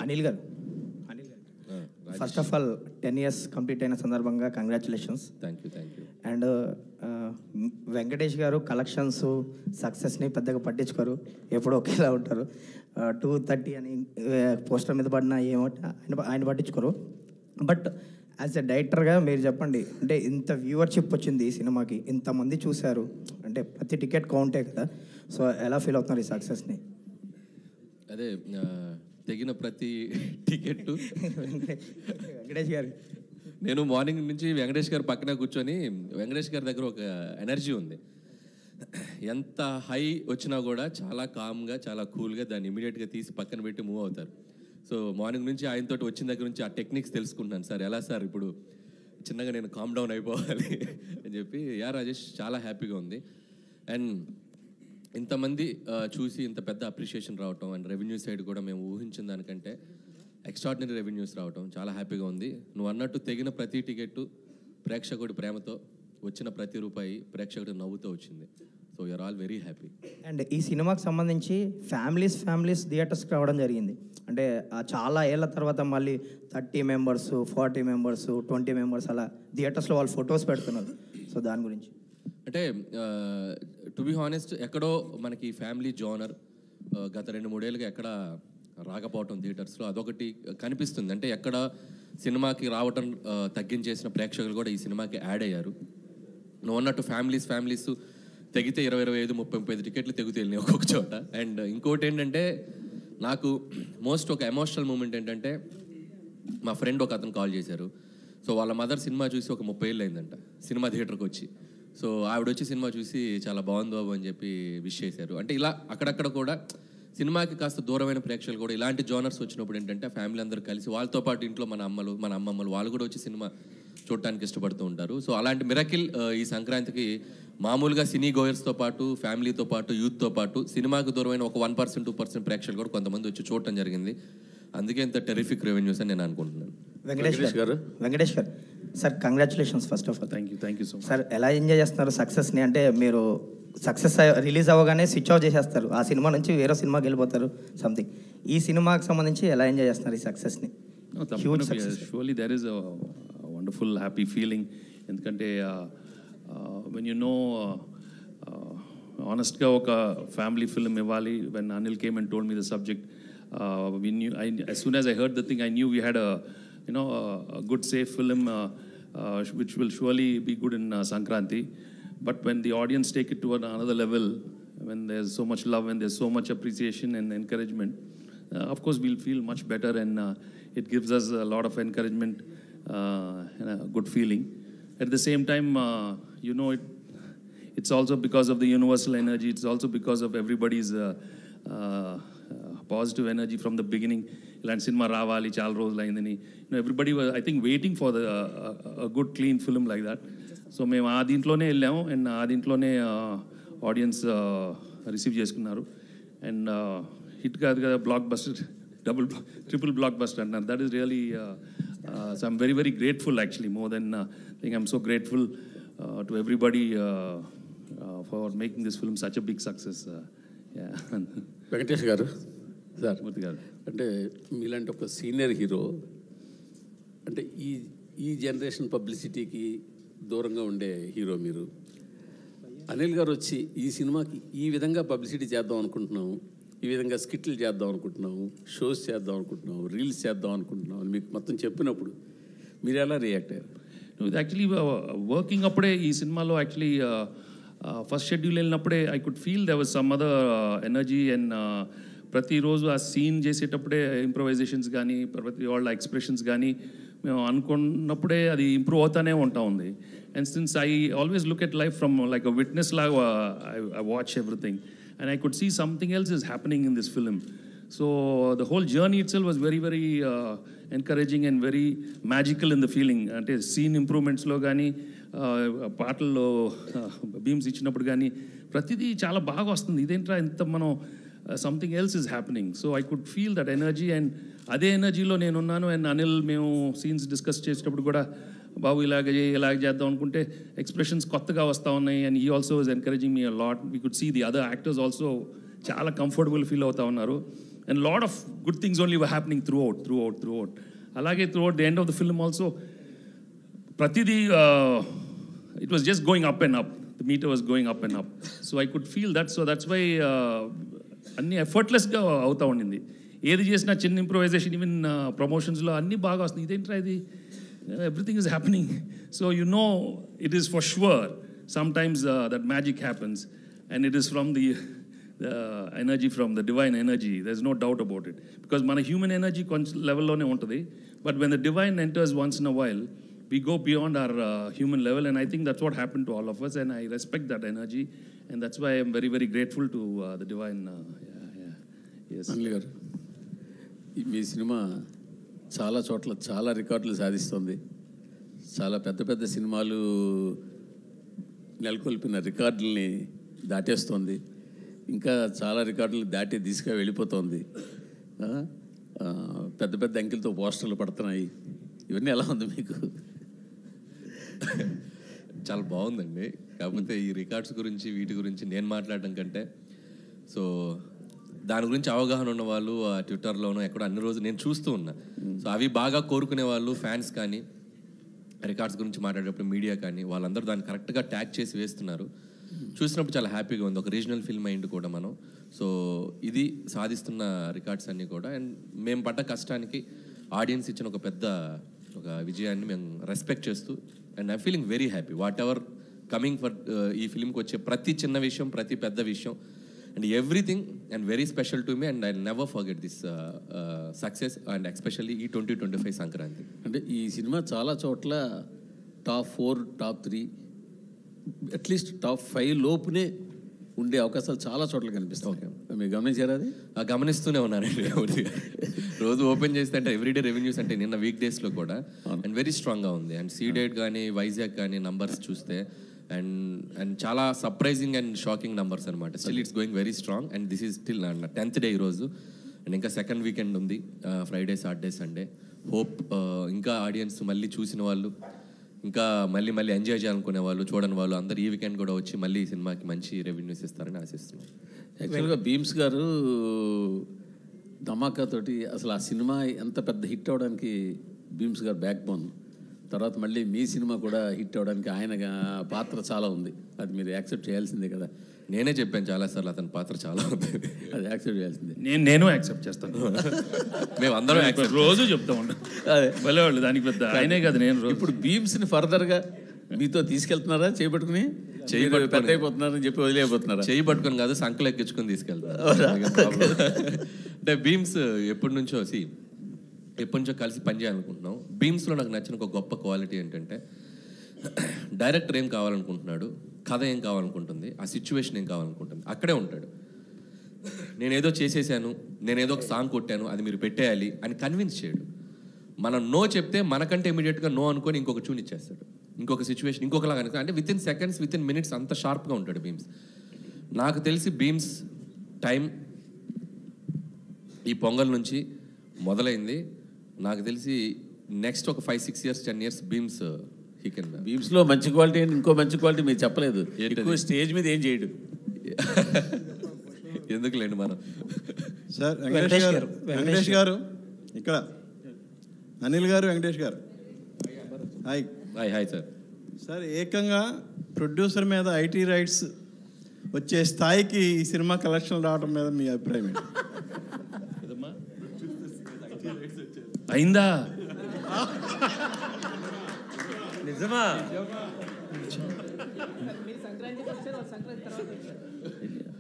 అనిల్ గారు first of all 10 years complete అయిన సందర్భంగా congratulations. Thank you. And Venkatesh గారు కలెక్షన్స్ సక్సెస్ని పెద్దగా పట్టించుకోరు, ఎప్పుడూ ఒకేలా ఉంటారు. 230 అని పోస్టర్ మీద పడిన ఆయన పట్టించుకోరు. బట్ యాజ్ ఎ డైరెక్టర్గా మీరు చెప్పండి, అంటే ఇంత వ్యూవర్షిప్ వచ్చింది ఈ సినిమాకి, ఇంతమంది చూశారు, అంటే ప్రతి టికెట్ కౌంటే కదా, సో ఎలా ఫీల్ అవుతున్నారు ఈ సక్సెస్ని? అదే తెగిన ప్రతి టికెట్ వెంకటేష్ గారు, నేను మార్నింగ్ నుంచి వెంకటేష్ గారు పక్కన కూర్చొని, వెంకటేష్ గారి దగ్గర ఒక ఎనర్జీ ఉంది. ఎంత హై వచ్చినా కూడా చాలా కామ్గా, చాలా కూల్గా దాన్ని ఇమీడియట్గా తీసి పక్కన పెట్టి మూవ్ అవుతారు. సో మార్నింగ్ నుంచి ఆయనతో వచ్చిన దగ్గర నుంచి ఆ టెక్నిక్స్ తెలుసుకుంటున్నాను. సార్ ఎలా సార్ ఇప్పుడు చిన్నగా నేను కామ్ డౌన్ అయిపోవాలి అని చెప్పి. రాజేష్ చాలా హ్యాపీగా ఉంది. అండ్ ఇంతమంది చూసి ఇంత పెద్ద అప్రిషియేషన్ రావటం, అండ్ రెవెన్యూ సైడ్ కూడా మేము ఊహించిన దానికంటే ఎక్స్ట్రాడినరీ రెవెన్యూస్ రావటం చాలా హ్యాపీగా ఉంది. నువ్వు అన్నట్టు తెగిన ప్రతి టికెట్టు ప్రేక్షకుడి ప్రేమతో, వచ్చిన ప్రతి రూపాయి ప్రేక్షకుడి నవ్వుతో వచ్చింది. So you're all very happy. And ఈ సినిమాకి సంబంధించి ఫ్యామిలీస్ థియేటర్స్కి రావడం జరిగింది. అంటే చాలా ఏళ్ళ తర్వాత మళ్ళీ 30 members, 40 members, 20 members అలా థియేటర్స్లో వాళ్ళు ఫొటోస్ పెడుతున్నారు. సో దాని గురించి అంటే టు బి హానెస్ట్, ఎక్కడో మనకి ఫ్యామిలీ జోనర్ గత 2-3 ఏళ్ళుగా ఎక్కడ రాకపోవటం థియేటర్స్లో అదొకటి కనిపిస్తుంది. అంటే ఎక్కడ సినిమాకి రావటం తగ్గించేసిన ప్రేక్షకులు కూడా ఈ సినిమాకి యాడ్ అయ్యారు. నువ్వు అన్నట్టు ఫ్యామిలీస్ తెగితే 20, 25, 30 టికెట్లు తెగుతేళ్ళి ఒక్కొక్క చోట. అండ్ ఇంకోటి ఏంటంటే, నాకు మోస్ట్ ఒక ఎమోషనల్ మూమెంట్ ఏంటంటే, మా ఫ్రెండ్ ఒక అతను కాల్ చేశారు. సో వాళ్ళ మదర్ సినిమా చూసి ఒక 30 ఏళ్ళు అయిందంట సినిమా థియేటర్కి వచ్చి. సో ఆవిడ వచ్చి సినిమా చూసి చాలా బాగుంది బాబు అని చెప్పి విష్ చేశారు. అంటే ఇలా అక్కడక్కడ కూడా సినిమాకి కాస్త దూరమైన ప్రేక్షకులు కూడా ఇలాంటి జోనర్స్ వచ్చినప్పుడు ఏంటంటే ఫ్యామిలీ అందరూ కలిసి, వాళ్ళతో పాటు ఇంట్లో మన అమ్మమ్మలు వాళ్ళు కూడా వచ్చి సినిమా చూడటానికి ఇష్టపడుతూ ఉంటారు. సో అలాంటి మిరకిల్ ఈ సంక్రాంతికి మామూలుగా సినీ గోయర్స్తో పాటు, ఫ్యామిలీతో పాటు, యూత్తో పాటు సినిమాకి దూరమైన ఒక 1%, 2% ప్రేక్షకులు కూడా కొంతమంది వచ్చి చూడటం జరిగింది. అందుకే ఇంత టెరిఫిక్ రెవెన్యూస్ అని నేను అనుకుంటున్నాను. వెంకటేష్ గారు sir, congratulations first of all. Thank you so much. Sir, ఎలా ఎంజాయ్ చేస్తున్నారు సక్సెస్ని? అంటే మీరు సక్సెస్ రిలీజ్ అవ్వగానే స్విచ్ ఆఫ్ చేసేస్తారు, ఆ సినిమా నుంచి వేరే సినిమాకి వెళ్ళిపోతారు సంథింగ్. ఈ సినిమాకి సంబంధించి ఎలా ఎంజాయ్ చేస్తున్నారు ఈ సక్సెస్ని? Surely there is wonderful happy feeling. ఎందుకంటే వెన్ యూ నో ఆనెస్ట్గా ఒక ఫ్యామిలీ ఫిల్మ్ ఇవ్వాలి. When Anil came and told me the subject, as soon as I heard the thing, I knew we had a good safe film which will surely be good in Sankranti. But when the audience take it to another level, when there's so much love and there's so much appreciation and encouragement, of course we'll feel much better, and it gives us a lot of encouragement and a good feeling. At the same time, it's also because of the universal energy. It's also because of everybody's positive energy from the beginning. Ilanti cinema raavali chaala rojulu ayindani, everybody was, I think, waiting for a good clean film like that. So మేము ఆ దీంట్లోనే వెళ్ళాము, and ఆ దీంట్లోనే audience receive చేసుకున్నారు. And hit కాదు కదా, blockbuster, triple blockbuster అంటున్నారు. That is really so I'm very very grateful actually. More than think I'm so grateful to everybody for making this film such a big success. Venkatesh గారు, sir, మూర్తి గారు, అంటే మీలాంటి ఒక senior hero, అంటే ఈ generation పబ్లిసిటీకి దూరంగా ఉండే హీరో మీరు. అనిల్ గారు వచ్చి ఈ సినిమాకి ఈ విధంగా పబ్లిసిటీ చేద్దాం అనుకుంటున్నాము, ఈ విధంగా స్కిట్లు చేద్దాం అనుకుంటున్నాము, షోస్ చేద్దాం అనుకుంటున్నాము, రీల్స్ చేద్దాం అనుకుంటున్నాము అని మీకు మొత్తం చెప్పినప్పుడు మీరు ఎలా రియాక్ట్ అయ్యారు? యాక్చువల్లీ వర్కింగ్ అప్పుడే ఈ సినిమాలో యాక్చువల్లీ ఫస్ట్ షెడ్యూల్ వెళ్ళినప్పుడే I could feel there was some other energy. And ప్రతిరోజు ఆ సీన్ చేసేటప్పుడే ఇంప్రొవైజేషన్స్ కానీ, ప్రతి వాళ్ళ ఎక్స్ప్రెషన్స్ కానీ మేము అనుకున్నప్పుడే అది ఇంప్రూవ్ అవుతానే ఉంటా ఉంది. And since I always look at life from like a witness లాగా, I watch everything and I could see something else is happening in this film. So the whole journey itself was very very encouraging and very magical in the feeling. అంటే scene ఇంప్రూవ్మెంట్స్లో కానీ, పాటల్లో beams ఇచ్చినప్పుడు కానీ ప్రతిదీ చాలా బాగా వస్తుంది. ఇదేంట్రా ఇంత మనం something else is happening. So I could feel that energy, and అదే ఎనర్జీలో నేనున్నాను. అండ్ అనిల్ మేము సీన్స్ డిస్కస్ చేసేటప్పుడు కూడా, బాబు ఇలాగ చేద్దాం అనుకుంటే ఎక్స్ప్రెషన్స్ కొత్తగా వస్తూ ఉన్నాయి. అండ్ ఈ also is encouraging me a lot. We could see the other actors also చాలా కంఫర్టబుల్ ఫీల్ అవుతూ ఉన్నారు. And lot of good things only were happening throughout. అలాగే throughout the end of the film also ప్రతిదీ it was just going up and up. The meter was going up and up. So I could feel that. So that's why అన్ని ఎఫర్ట్లెస్గా అవుతా ఉండింది. ఏది చేసినా చిన్న improvisation, even ప్రమోషన్స్లో అన్నీ బాగా వస్తుంది. ఇదేంట్రా ఇది, everything is happening. So you know it is for sure sometimes that magic happens and it is from the energy, from the divine energy. There is no doubt about it. Because మన human energy కొంచెం లెవెల్లోనే ఉంటుంది. But when the divine enters once in a while, we go beyond our human level, and I think that's what happened to all of us, and I respect that energy, and that's why I'm very, very grateful to the divine. Yes. Anil గారు, మీ cinema చాలా చోట్ల చాలా రికార్డులు సాధిస్తుంది. చాలా పెద్ద పెద్ద సినిమాలు నెలకొల్పిన రికార్డుల్ని దాటేస్తుంది. ఇంకా చాలా రికార్డులు దాటి దిశగా వెళ్ళిపోతుంది. పెద్ద పెద్ద అంకెలతో పోస్టర్లు పడుతున్నాయి. ఇవన్నీ ఎలా ఉంది మీకు? చాలా బాగుందండి. కాకపోతే ఈ రికార్డ్స్ గురించి వీటి గురించి నేను మాట్లాడడం కంటే, సో దాని గురించి అవగాహన ఉన్న వాళ్ళు ట్విట్టర్లోనూ ఎక్కడో అన్ని రోజులు నేను చూస్తూ ఉన్నా. సో అవి బాగా కోరుకునే వాళ్ళు, ఫ్యాన్స్ కానీ, రికార్డ్స్ గురించి మాట్లాడేటప్పుడు మీడియా కానీ, వాళ్ళందరూ దాన్ని కరెక్ట్గా ట్యాగ్ చేసి వేస్తున్నారు. చూసినప్పుడు చాలా హ్యాపీగా ఉంది. ఒక రీజనల్ ఫిల్మ్ అయింది కూడా మనం. సో ఇది సాధిస్తున్న రికార్డ్స్ అన్నీ కూడా, అండ్ మేము పడ్డ కష్టానికి ఆడియన్స్ ఇచ్చిన ఒక పెద్ద విజయాన్ని మేము రెస్పెక్ట్ చేస్తూ, and I feeling very happy what ever coming for ఈ ఫిల్మ్కి వచ్చే ప్రతి చిన్న విషయం, ప్రతి పెద్ద విషయం, and everything and very special to me, and I never forget this success, and especially ఈ 2025 సంక్రాంతి. అంటే ఈ సినిమా చాలా చోట్ల టాప్ 4, టాప్ 3, అట్లీస్ట్ టాప్ 5 లోపునే ఉండే అవకాశాలు చాలా చోట్ల కనిపిస్తాయి. మీరు గమనించారా? అది గమనిస్తూనే ఉన్నానండి. రోజు ఓపెన్ చేస్తే అంటే ఎవ్రీడే రెవెన్యూస్ అంటే నిన్న వీక్ డేస్లో కూడా అండ్ వెరీ స్ట్రాంగ్గా ఉంది. అండ్ సీడెడ్ కానీ, వైజాగ్ కానీ నంబర్స్ చూస్తే అండ్ చాలా సర్ప్రైజింగ్ అండ్ షాకింగ్ నంబర్స్ అనమాట. Still it's going very strong, and this is still 10th day ఈరోజు, అండ్ ఇంకా సెకండ్ వీకెండ్ ఉంది, ఫ్రైడే, సాటర్డే, సండే. హోప్ ఇంకా ఆడియన్స్ మళ్ళీ చూసిన వాళ్ళు, ఇంకా మళ్ళీ ఎంజాయ్ చేయాలనుకునే వాళ్ళు, చూడని వాళ్ళు అందరూ ఈ వీకెండ్ కూడా వచ్చి మళ్ళీ ఈ సినిమాకి మంచి రెవెన్యూస్ ఇస్తారని ఆశిస్తున్నాం. యాక్చువల్గా భీమ్స్ గారు ధమాకాతోటి అసలు ఆ సినిమా ఎంత పెద్ద హిట్ అవ్వడానికి భీమ్స్ గారు బ్యాక్ బోన్. తర్వాత మళ్ళీ మీ సినిమా కూడా హిట్ అవ్వడానికి ఆయన పాత్ర చాలా ఉంది. అది మీరు యాక్సెప్ట్ చేయాల్సిందే కదా. నేనే చెప్పాను చాలాసార్లు అతని పాత్ర చాలా ఉంది, అది యాక్సెప్ట్ చేయాల్సిందే. నేను యాక్సెప్ట్ చేస్తాను. మేము అందరం రోజు చెప్తా ఉంటాం. అదే వాళ్ళు దానికి పెద్ద ఆయనే కదా. నేను ఇప్పుడు భీమ్స్ని ఫర్దర్గా మీతో తీసుకెళ్తున్నారా? చేపట్టుకుని పెద్ద అయిపోతున్నారని చెప్పి వదిలేకపోతున్నారా? చేయి పట్టుకొని కాదు, సంకలు ఎక్కించుకొని తీసుకెళ్తారు. అంటే భీమ్స్ ఎప్పటి నుంచో కలిసి పనిచేయాలనుకుంటున్నాం. భీమ్స్లో నాకు నచ్చిన ఒక గొప్ప క్వాలిటీ ఏంటంటే, డైరెక్టర్ ఏం కావాలనుకుంటున్నాడు, కథ ఏం కావాలనుకుంటుంది, ఆ సిచ్యువేషన్ ఏం కావాలనుకుంటుంది, అక్కడే ఉంటాడు. నేనేదో చేసేసాను, నేనేదో ఒక సాంగ్ కొట్టాను, అది మీరు పెట్టేయాలి అని కన్విన్స్ చేయడు. మనం నో చెప్తే మనకంటే ఇమీడియట్గా నో అనుకొని ఇంకొక ట్యూన్ ఇచ్చేస్తాడు, ఇంకొక సిచ్యువేషన్ ఇంకొకలాగా. అంటే వితిన్ సెకండ్స్, వితిన్ మినిట్స్ అంత షార్ప్గా ఉంటాడు భీమ్స్. నాకు తెలిసి భీమ్స్ టైం ఈ పొంగల్ నుంచి మొదలైంది. నాకు తెలిసి నెక్స్ట్ ఒక 5-6 years 10 years భీమ్స్ భీమ్స్లో మంచి క్వాలిటీ అండ్ ఇంకో మంచి క్వాలిటీ మీరు చెప్పలేదు. ఎక్కువ స్టేజ్ మీద ఏం చేయడు. ఎందుకులేండి మనం. సార్ వెంకటేష్ గారు ఇక్కడ, అనిల్ గారు, వెంకటేష్ గారు, హాయ్. Hi sir. సార్ ఏకంగా ప్రొడ్యూసర్ మీద ఐటీ రైట్స్ వచ్చే స్థాయికి ఈ సినిమా కలెక్షన్ రావడం మీద మీ అభిప్రాయం ఏంటి? అయిందా? నిజమా?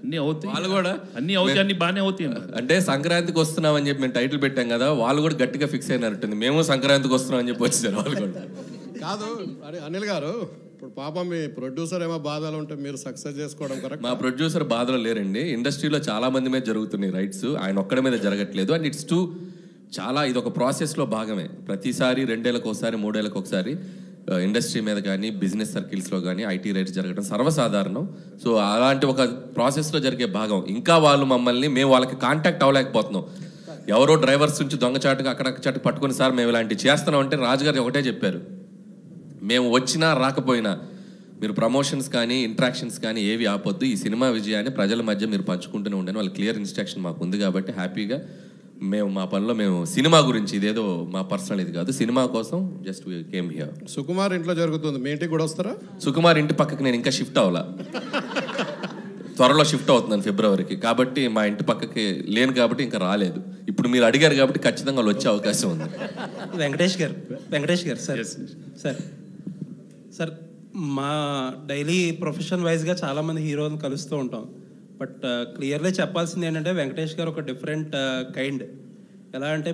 అన్నీ అవుతాయి, వాళ్ళు కూడా అన్నీ అవుతాయి, అన్నీ బాగానే అవుతాయి. అంటే సంక్రాంతికి వస్తున్నాం అని చెప్పి మేము టైటిల్ పెట్టాం కదా, వాళ్ళు కూడా గట్టిగా ఫిక్స్ అయినట్టుంది. మేము సంక్రాంతికి వస్తున్నాం అని చెప్పి వచ్చేసారు వాళ్ళు కూడా. కాదు అరే అనిల్ గారు, ఇప్పుడు పాపం మీ ప్రొడ్యూసర్ ఏమో బాధలు ఉంటే మీరు సక్సెస్ చేసుకోవడం కరెక్ట్. మా ప్రొడ్యూసర్ బాధలు లేరండి. ఇండస్ట్రీలో చాలా మంది మీద జరుగుతున్నాయి రైట్స్, ఆయన ఒక్కడి మీద జరగట్లేదు. అండ్ ఇట్స్ చాలా ఇది ఒక ప్రాసెస్లో భాగమే. ప్రతిసారి 2 ఏళ్ళకి ఒకసారి 3 ఏళ్ళకి ఒకసారి ఇండస్ట్రీ మీద కానీ, బిజినెస్ సర్కిల్స్లో కానీ ఐటీ రైట్స్ జరగడం సర్వసాధారణం. సో అలాంటి ఒక ప్రాసెస్లో జరిగే భాగం. ఇంకా వాళ్ళు మేము వాళ్ళకి కాంటాక్ట్ అవ్వలేకపోతున్నాం. ఎవరో డ్రైవర్స్ నుంచి దొంగచాటుగా అక్కడక్కడ పట్టుకుని, సార్ మేము ఇలాంటివి చేస్తున్నాం అంటే రాజుగారు ఒకటే చెప్పారు, మేము వచ్చినా రాకపోయినా మీరు ప్రమోషన్స్ కానీ ఇంట్రాక్షన్స్ కానీ ఏవి ఆపొద్దు, ఈ సినిమా విజయాన్ని ప్రజల మధ్య మీరు పంచుకుంటూనే ఉండండి. వాళ్ళ క్లియర్ ఇన్స్ట్రక్షన్ మాకు ఉంది కాబట్టి హ్యాపీగా మేము మా పనిలో మేము సినిమా గురించి, ఇదేదో మా పర్సనల్ ఇది కాదు, సినిమా కోసం జస్ట్ కేమ్ హియర్. సుకుమార్ ఇంట్లో జరుగుతుంది, మీ ఇంటికి కూడా వస్తారా? సుకుమార్ ఇంటి పక్కకి నేను ఇంకా షిఫ్ట్ అవ్వాలా, త్వరలో షిఫ్ట్ అవుతున్నాను ఫిబ్రవరికి, కాబట్టి మా ఇంటి పక్కకి లేను కాబట్టి ఇంకా రాలేదు. ఇప్పుడు మీరు అడిగారు కాబట్టి ఖచ్చితంగా వాళ్ళు వచ్చే అవకాశం ఉంది. వెంకటేష్ గారు సార్ సార్ మా డైలీ ప్రొఫెషన్ వైజ్గా చాలామంది హీరోలను కలుస్తూ ఉంటాం. బట్ క్లియర్లీ చెప్పాల్సింది ఏంటంటే వెంకటేష్ గారు ఒక డిఫరెంట్ కైండ్. ఎలా అంటే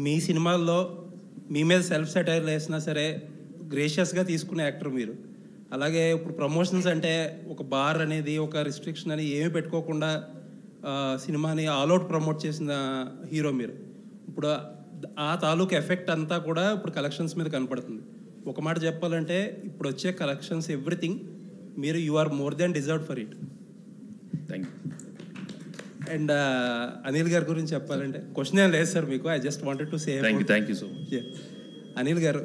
మీ సినిమాల్లో మీ మీద సెల్ఫ్ సెటైర్ వేసినా సరే గ్రేషియస్గా తీసుకునే యాక్టర్ మీరు. అలాగే ఇప్పుడు ప్రమోషన్స్ అంటే ఒక బార్ అనేది, ఒక రిస్ట్రిక్షన్ అని ఏమీ పెట్టుకోకుండా సినిమాని ఆల్అవుట్ ప్రమోట్ చేసిన హీరో మీరు. ఇప్పుడు ఆ తాలూకు ఎఫెక్ట్ అంతా కూడా ఇప్పుడు కలెక్షన్స్ మీద కనపడుతుంది. ఒక మాట చెప్పాలంటే ఇప్పుడు వచ్చే కలెక్షన్స్ ఎవ్రీథింగ్ మీరు you are more than deserved for it. Thank you. And Anil గారి గురించి చెప్పాలంటే క్వశ్చన్ ఏం లేదు సార్ మీకు, I just wanted to say. Thank you so much. Anil garu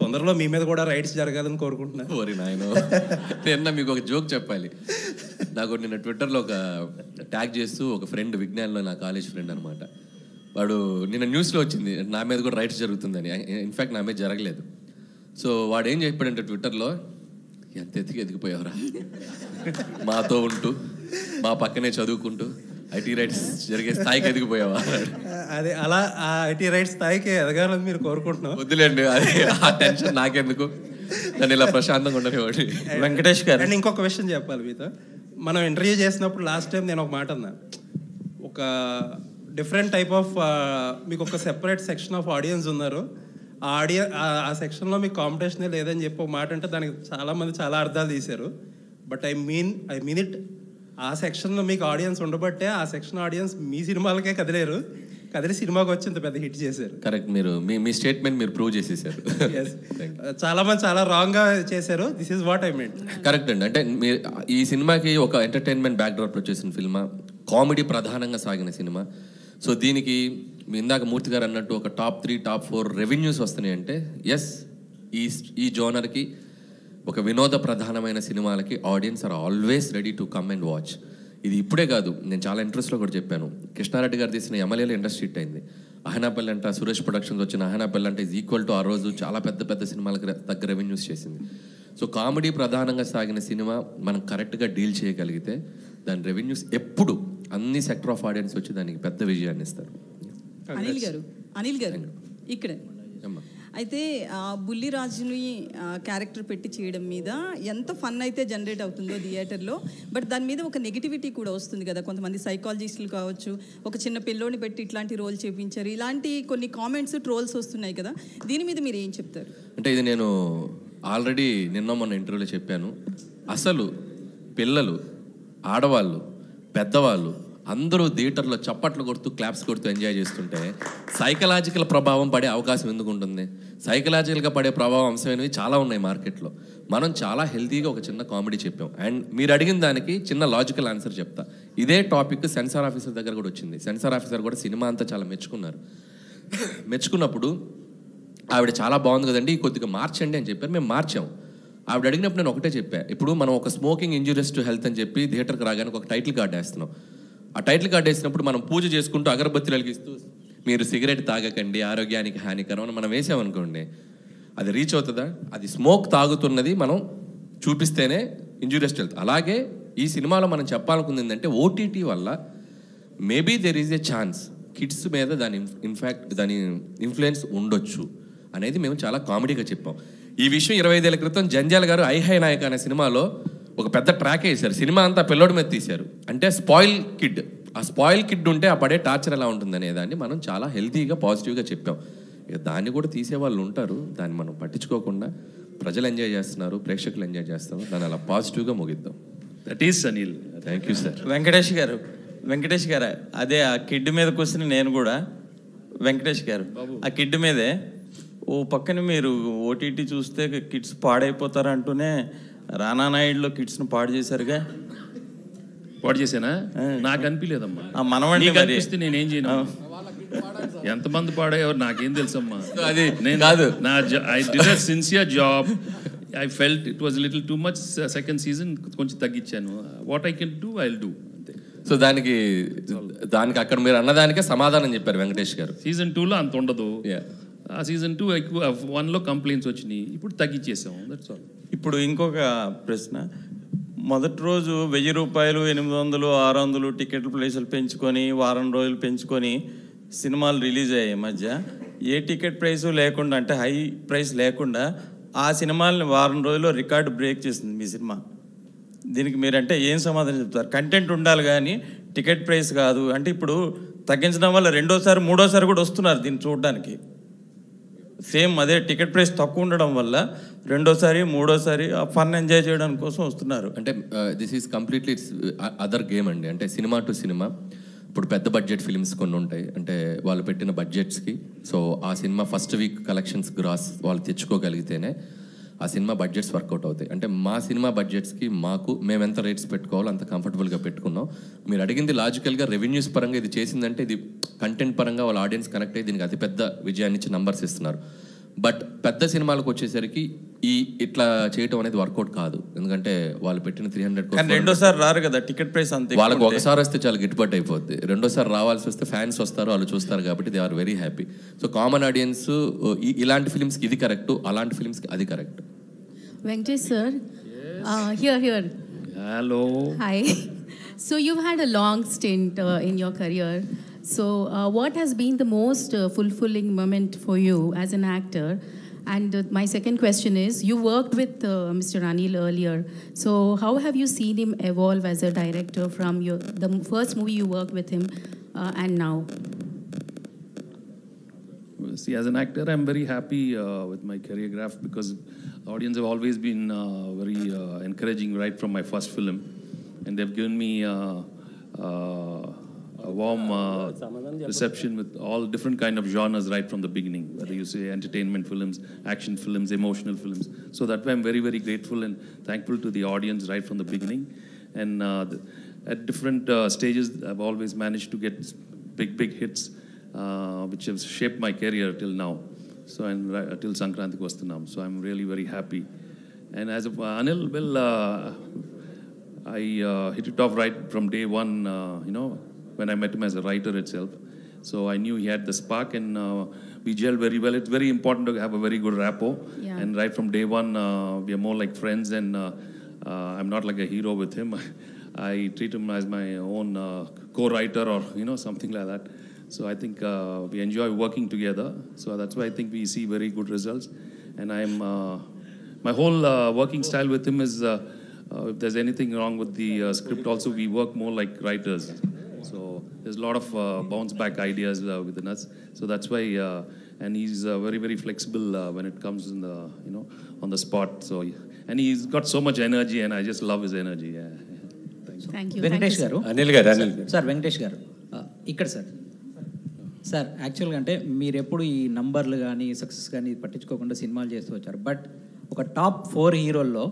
తొందరలో మీ మీద కూడా రైట్స్ జరగాలని కోరుకుంటున్నాను. ఓరి నాయనో, నిన్న మీకు ఒక జోక్ చెప్పాలి. నాకు నిన్న ట్విట్టర్లో ఒక ట్యాగ్ చేస్తూ ఒక ఫ్రెండ్, విజ్ఞాన్లో నా కాలేజ్ ఫ్రెండ్ అనమాట, వాడు నిన్న న్యూస్లో వచ్చింది నా మీద కూడా రైట్స్ జరుగుతుందని. ఇన్ఫ్యాక్ట్ నా మీద జరగలేదు. సో వాడు ఏం చెప్పాడంటే ట్విట్టర్లో, ఎంత ఎదిగిపోయావురా, మాతో ఉంటూ మా పక్కనే చదువుకుంటూ ఐటీ రైట్స్ జరిగే స్థాయికి ఎదిగిపోయావా? అదే అలా ఆ ఐటీ రైట్స్ స్థాయికి ఎదగాలని మీరు కోరుకుంటున్నాం. వద్దులేండి, అది ఆ టెన్షన్ నాకెందుకు, నన్ను ఇలా ప్రశాంతంగా ఉండనివ్వండి. వెంకటేష్ గారు, అండ్ ఇంకొక విషయం చెప్పాలి మీతో. మనం ఇంటర్వ్యూ చేసినప్పుడు లాస్ట్ టైం నేను ఒక మాట అన్నా, ఒక డిఫరెంట్ టైప్ ఆఫ్ మీకు ఒక సెపరేట్ సెక్షన్ ఆఫ్ ఆడియన్స్ ఉన్నారు, ఆ సెక్షన్లో మీకు కాంపిటీషనే లేదని చెప్పి ఒక మాట అంటే దానికి చాలామంది చాలా అర్థాలు తీశారు. But I mean it. ఆ సెక్షన్లో మీకు ఆడియన్స్ ఉండబట్టే ఆ సెక్షన్ ఆడియన్స్ మీ సినిమాలకే కదిలి సినిమాకి వచ్చి ఇంత పెద్ద హిట్ చేశారు. కరెక్ట్, మీరు మీ స్టేట్మెంట్ మీరు ప్రూవ్ చేసేసారు. చాలా మంది చాలా రాంగ్గా చేశారు. This is what I mean. Correct అండి. అంటే మీరు ఈ సినిమాకి ఒక ఎంటర్టైన్మెంట్ బ్యాక్డ్రాప్లో చేసిన సినిమా, కామెడీ ప్రధానంగా సాగిన సినిమా. సో దీనికి మీ ఇందాక మూర్తి గారు అన్నట్టు ఒక టాప్ 3, టాప్ 4 రెవెన్యూస్ వస్తున్నాయి అంటే ఎస్, ఈ జోనర్కి, ఒక వినోద ప్రధానమైన సినిమాలకి audience are always ready to come and watch. ఇది ఇప్పుడే కాదు, నేను చాలా ఇంట్రెస్ట్లో కూడా చెప్పాను. కృష్ణారెడ్డి గారు తీసిన ఎమ్మెల్యేలో ఇండస్ట్రీ హిట్ అయింది. అహనాపల్లి అంట, సురేష్ ప్రొడక్షన్స్ వచ్చిన అహనాపల్లి అంటే ఈజ్ ఈక్వల్ టు ఆ రోజు చాలా పెద్ద సినిమాలకు తగ్గ రెవెన్యూస్ చేసింది. సో కామెడీ ప్రధానంగా సాగిన సినిమా మనం కరెక్ట్గా డీల్ చేయగలిగితే దాని రెవెన్యూస్ ఎప్పుడు అన్ని సెక్టర్ ఆఫ్ ఆడియన్స్ వచ్చి దానికి పెద్ద విజయాన్ని ఇస్తారు. అనిల్ గారు ఇక్కడే అయితే బుల్లిరాజుని క్యారెక్టర్ పెట్టి చేయడం మీద ఎంత ఫన్ అయితే జనరేట్ అవుతుందో థియేటర్లో, బట్ దాని మీద ఒక నెగిటివిటీ కూడా వస్తుంది కదా. కొంతమంది సైకాలజిస్టులు కావచ్చు, ఒక చిన్న పిల్లోని పెట్టి ఇట్లాంటి రోల్ చేయించారు, ఇలాంటి కొన్ని కామెంట్స్, ట్రోల్స్ వస్తున్నాయి కదా. దీని మీద మీరు ఏం చెప్తారు? అంటే ఇది నేను ఆల్రెడీ మొన్న ఇంటర్వ్యూలో చెప్పాను. అసలు పిల్లలు, ఆడవాళ్ళు, పెద్దవాళ్ళు అందరూ థియేటర్లో చప్పట్లు కొడుతూ క్లాప్స్ కొడుతూ ఎంజాయ్ చేస్తుంటే సైకలాజికల్ ప్రభావం పడే అవకాశం ఎందుకు ఉంటుంది? సైకలాజికల్గా పడే ప్రభావం అంశమైనవి చాలా ఉన్నాయి మార్కెట్లో. మనం చాలా హెల్తీగా ఒక చిన్న కామెడీ చెప్పాం. అండ్ మీరు అడిగిన దానికి చిన్న లాజికల్ ఆన్సర్ చెప్తా. ఇదే టాపిక్ సెన్సార్ ఆఫీసర్ దగ్గర కూడా వచ్చింది. సెన్సార్ ఆఫీసర్ కూడా సినిమా అంతా చాలా మెచ్చుకున్నారు. మెచ్చుకున్నప్పుడు ఆవిడ చాలా బాగుంది కదండి, కొద్దిగా మార్చండి అని చెప్పారు. మేము మార్చాం. ఆవిడ అడిగినప్పుడు నేను ఒకటే చెప్పా, ఇప్పుడు మనం ఒక స్మోకింగ్ ఇంజూరియస్ టు హెల్త్ అని చెప్పి థియేటర్కి రాగానే ఒక టైటిల్ కార్డు వేస్తున్నాం. ఆ టైటిల్ కార్డు వేసినప్పుడు మనం పూజ చేసుకుంటూ అగరబత్తులు వెలిగిస్తూ మీరు సిగరెట్ తాగకండి, ఆరోగ్యానికి హానికరం అని మనం వేసామనుకోండి, అది రీచ్ అవుతుందా? అది స్మోక్ తాగుతున్నది మనం చూపిస్తేనే ఇంజూరియస్ టు హెల్త్. అలాగే ఈ సినిమాలో మనం చెప్పాలనుకుంది ఏంటంటే ఓటీటీ వల్ల maybe there is a chance kids మీద దాని ఇన్ఫ్లుయెన్స్ ఉండొచ్చు అనేది మేము చాలా కామెడీగా చెప్పాం. ఈ విషయం 25 ఏళ్ల క్రితం జంజాల్ గారు ఐహై నాయక్ అనే సినిమాలో ఒక పెద్ద ట్రాక్ వేశారు. సినిమా అంతా పిల్లోడి మీద తీశారు. అంటే స్పాయిల్ కిడ్, ఆ స్పాయిల్ కిడ్ ఉంటే ఆ పడే టార్చర్ ఎలా ఉంటుంది అనేదాన్ని మనం చాలా హెల్తీగా పాజిటివ్గా చెప్పాం. ఇక దాన్ని కూడా తీసేవాళ్ళు ఉంటారు, దాన్ని మనం పట్టించుకోకుండా ప్రజలు ఎంజాయ్ చేస్తున్నారు, ప్రేక్షకులు ఎంజాయ్ చేస్తున్నారు, దాన్ని అలా పాజిటివ్గా ముగిద్దాం. That is Anil. Thank you sir. Venkatesh గారు అదే ఆ కిడ్ మీద క్వశ్చన్ నేను కూడా వెంకటేష్ గారు ఆ కిడ్ మీదే ఓ పక్కన మీరు ఓటీటీ చూస్తే కిడ్స్ పాడైపోతారు అంటూనే రానా నాయుడులో కిడ్స్ను పాడు చేశారుగా. పాడు చేశానా? నాకు అనిపించలేదమ్మా. మనవాడిని అనిపిస్తే నేనేం చేయను. ఎంతమంది పాడేవారు నాకేం తెలుసమ్మా. అది నేను కాదు, నా I did a sincere job. I felt it was a little too much. Second season కొంచెం తగ్గించాను. What I can do, I'll do. So దానికి అక్కడ మీరు అన్నదానికే సమాధానం చెప్పారు వెంకటేష్ గారు. సీజన్ 2లో అంత ఉండదు. ఆ సీజన్ 2 ఎక్కువ 1లో కంప్లైంట్స్ వచ్చినాయి, ఇప్పుడు తగ్గించేసాం. That's all. ఇప్పుడు ఇంకొక ప్రశ్న, మొదటి రోజు 1000 రూపాయలు 800 600 టికెట్ల ప్రైసులు పెంచుకొని వారం రోజులు పెంచుకొని సినిమాలు రిలీజ్ అయ్యాయి. మధ్య ఏ టికెట్ ప్రైసు లేకుండా, అంటే హై ప్రైస్ లేకుండా ఆ సినిమాలని వారం రోజుల్లో రికార్డు బ్రేక్ చేసింది మీ సినిమా. దీనికి మీరంటే ఏం సమాధానం చెప్తారు? కంటెంట్ ఉండాలి కానీ టికెట్ ప్రైస్ కాదు అంటే. ఇప్పుడు తగ్గించడం వల్ల రెండోసారి మూడోసారి కూడా వస్తున్నారు దీన్ని చూడడానికి. సేమ్ అదే టికెట్ ప్రైస్ తక్కువ ఉండడం వల్ల రెండోసారి మూడోసారి ఆ ఫన్ ఎంజాయ్ చేయడం కోసం వస్తున్నారు. అంటే this is completely it's other game అండి. అంటే సినిమా టు సినిమా ఇప్పుడు పెద్ద బడ్జెట్ ఫిల్మ్స్ కొన్ని ఉంటాయి, అంటే వాళ్ళు పెట్టిన బడ్జెట్స్కి. సో ఆ cinema first week collections gross వాళ్ళు తెచ్చుకోగలిగితేనే ఆ సినిమా బడ్జెట్స్ వర్కౌట్ అవుతాయి. అంటే మా సినిమా బడ్జెట్స్కి మేము ఎంత రేట్స్ పెట్టుకోవాలో అంత కంఫర్టబుల్గా పెట్టుకున్నాం. మీరు అడిగింది లాజికల్గా రెవెన్యూస్ పరంగా ఇది చేసిందంటే ఇది కంటెంట్ పరంగా వాళ్ళ ఆడియన్స్ కనెక్ట్ అయ్యి దీనికి అతిపెద్ద విజయాన్ని ఇచ్చి నంబర్స్ ఇస్తున్నారు. బట్ పెద్ద సినిమాలకు వచ్చేసరికి ఇట్లా చేయటం అనేది వర్కౌట్ కాదు. ఎందుకంటే వాళ్ళు పెట్టిన 300 రెండోసారి రారు కదా టికెట్ ప్రైస్ అంతే. వాళ్ళకి ఒకసారి వస్తే చాలా గిట్టుబాటు అయిపోద్ది. రెండోసారి రావాల్సి వస్తే ఫ్యాన్స్ వస్తారు, వాళ్ళు చూస్తారు కాబట్టి they are very happy. So common audience ఇలాంటి ఫిల్మ్స్కి ఇది కరెక్ట్, అలాంటి ఫిల్మ్స్కి అది correct. Venkatesh sir, here. Hello. Hi. So you've had a long stint in your career. So what has been the most fulfilling moment for you as an actor? And my second question is, you worked with Mr. Anil earlier. So how have you seen him evolve as a director from the first movie you worked with him and now? See, as an actor, I'm very happy with my career graph because the audience have always been very encouraging right from my first film. And they've given me a warm reception with all different kind of genres right from the beginning, whether you say entertainment films, action films, emotional films. So that way I'm very, very grateful and thankful to the audience right from the beginning. And at different stages, I've always managed to get big hits, which have shaped my career till now. So till Sankranthiki Vastunam. So I'm really very happy. And as of Anil, well, I hit it off right from day one, when I met him as a writer itself. So I knew he had the spark and we gelled very well. It's very important to have a very good rapport. Yeah. And right from day one, we are more like friends and I'm not like a hero with him. I treat him as my own co-writer or, something like that. So I think we enjoy working together. So that's why I think we see very good results. And my whole working style with him is, if there's anything wrong with the script also, we work more like writers. So there's a lot of bounce back ideas within us. So that's why, and he's very, very flexible when it comes in the, on the spot. So, and he's got so much energy and I just love his energy. Yeah. Thank you. Venkatesh garu, Anil గారు sir, Venkatesh garu ఇక్కడ sir యాక్చువల్గా అంటే మీరు ఎప్పుడు ఈ నంబర్లు కానీ success కానీ పట్టించుకోకుండా సినిమాలు చేస్తూ వచ్చారు. బట్ ఒక టాప్ 4 హీరోల్లో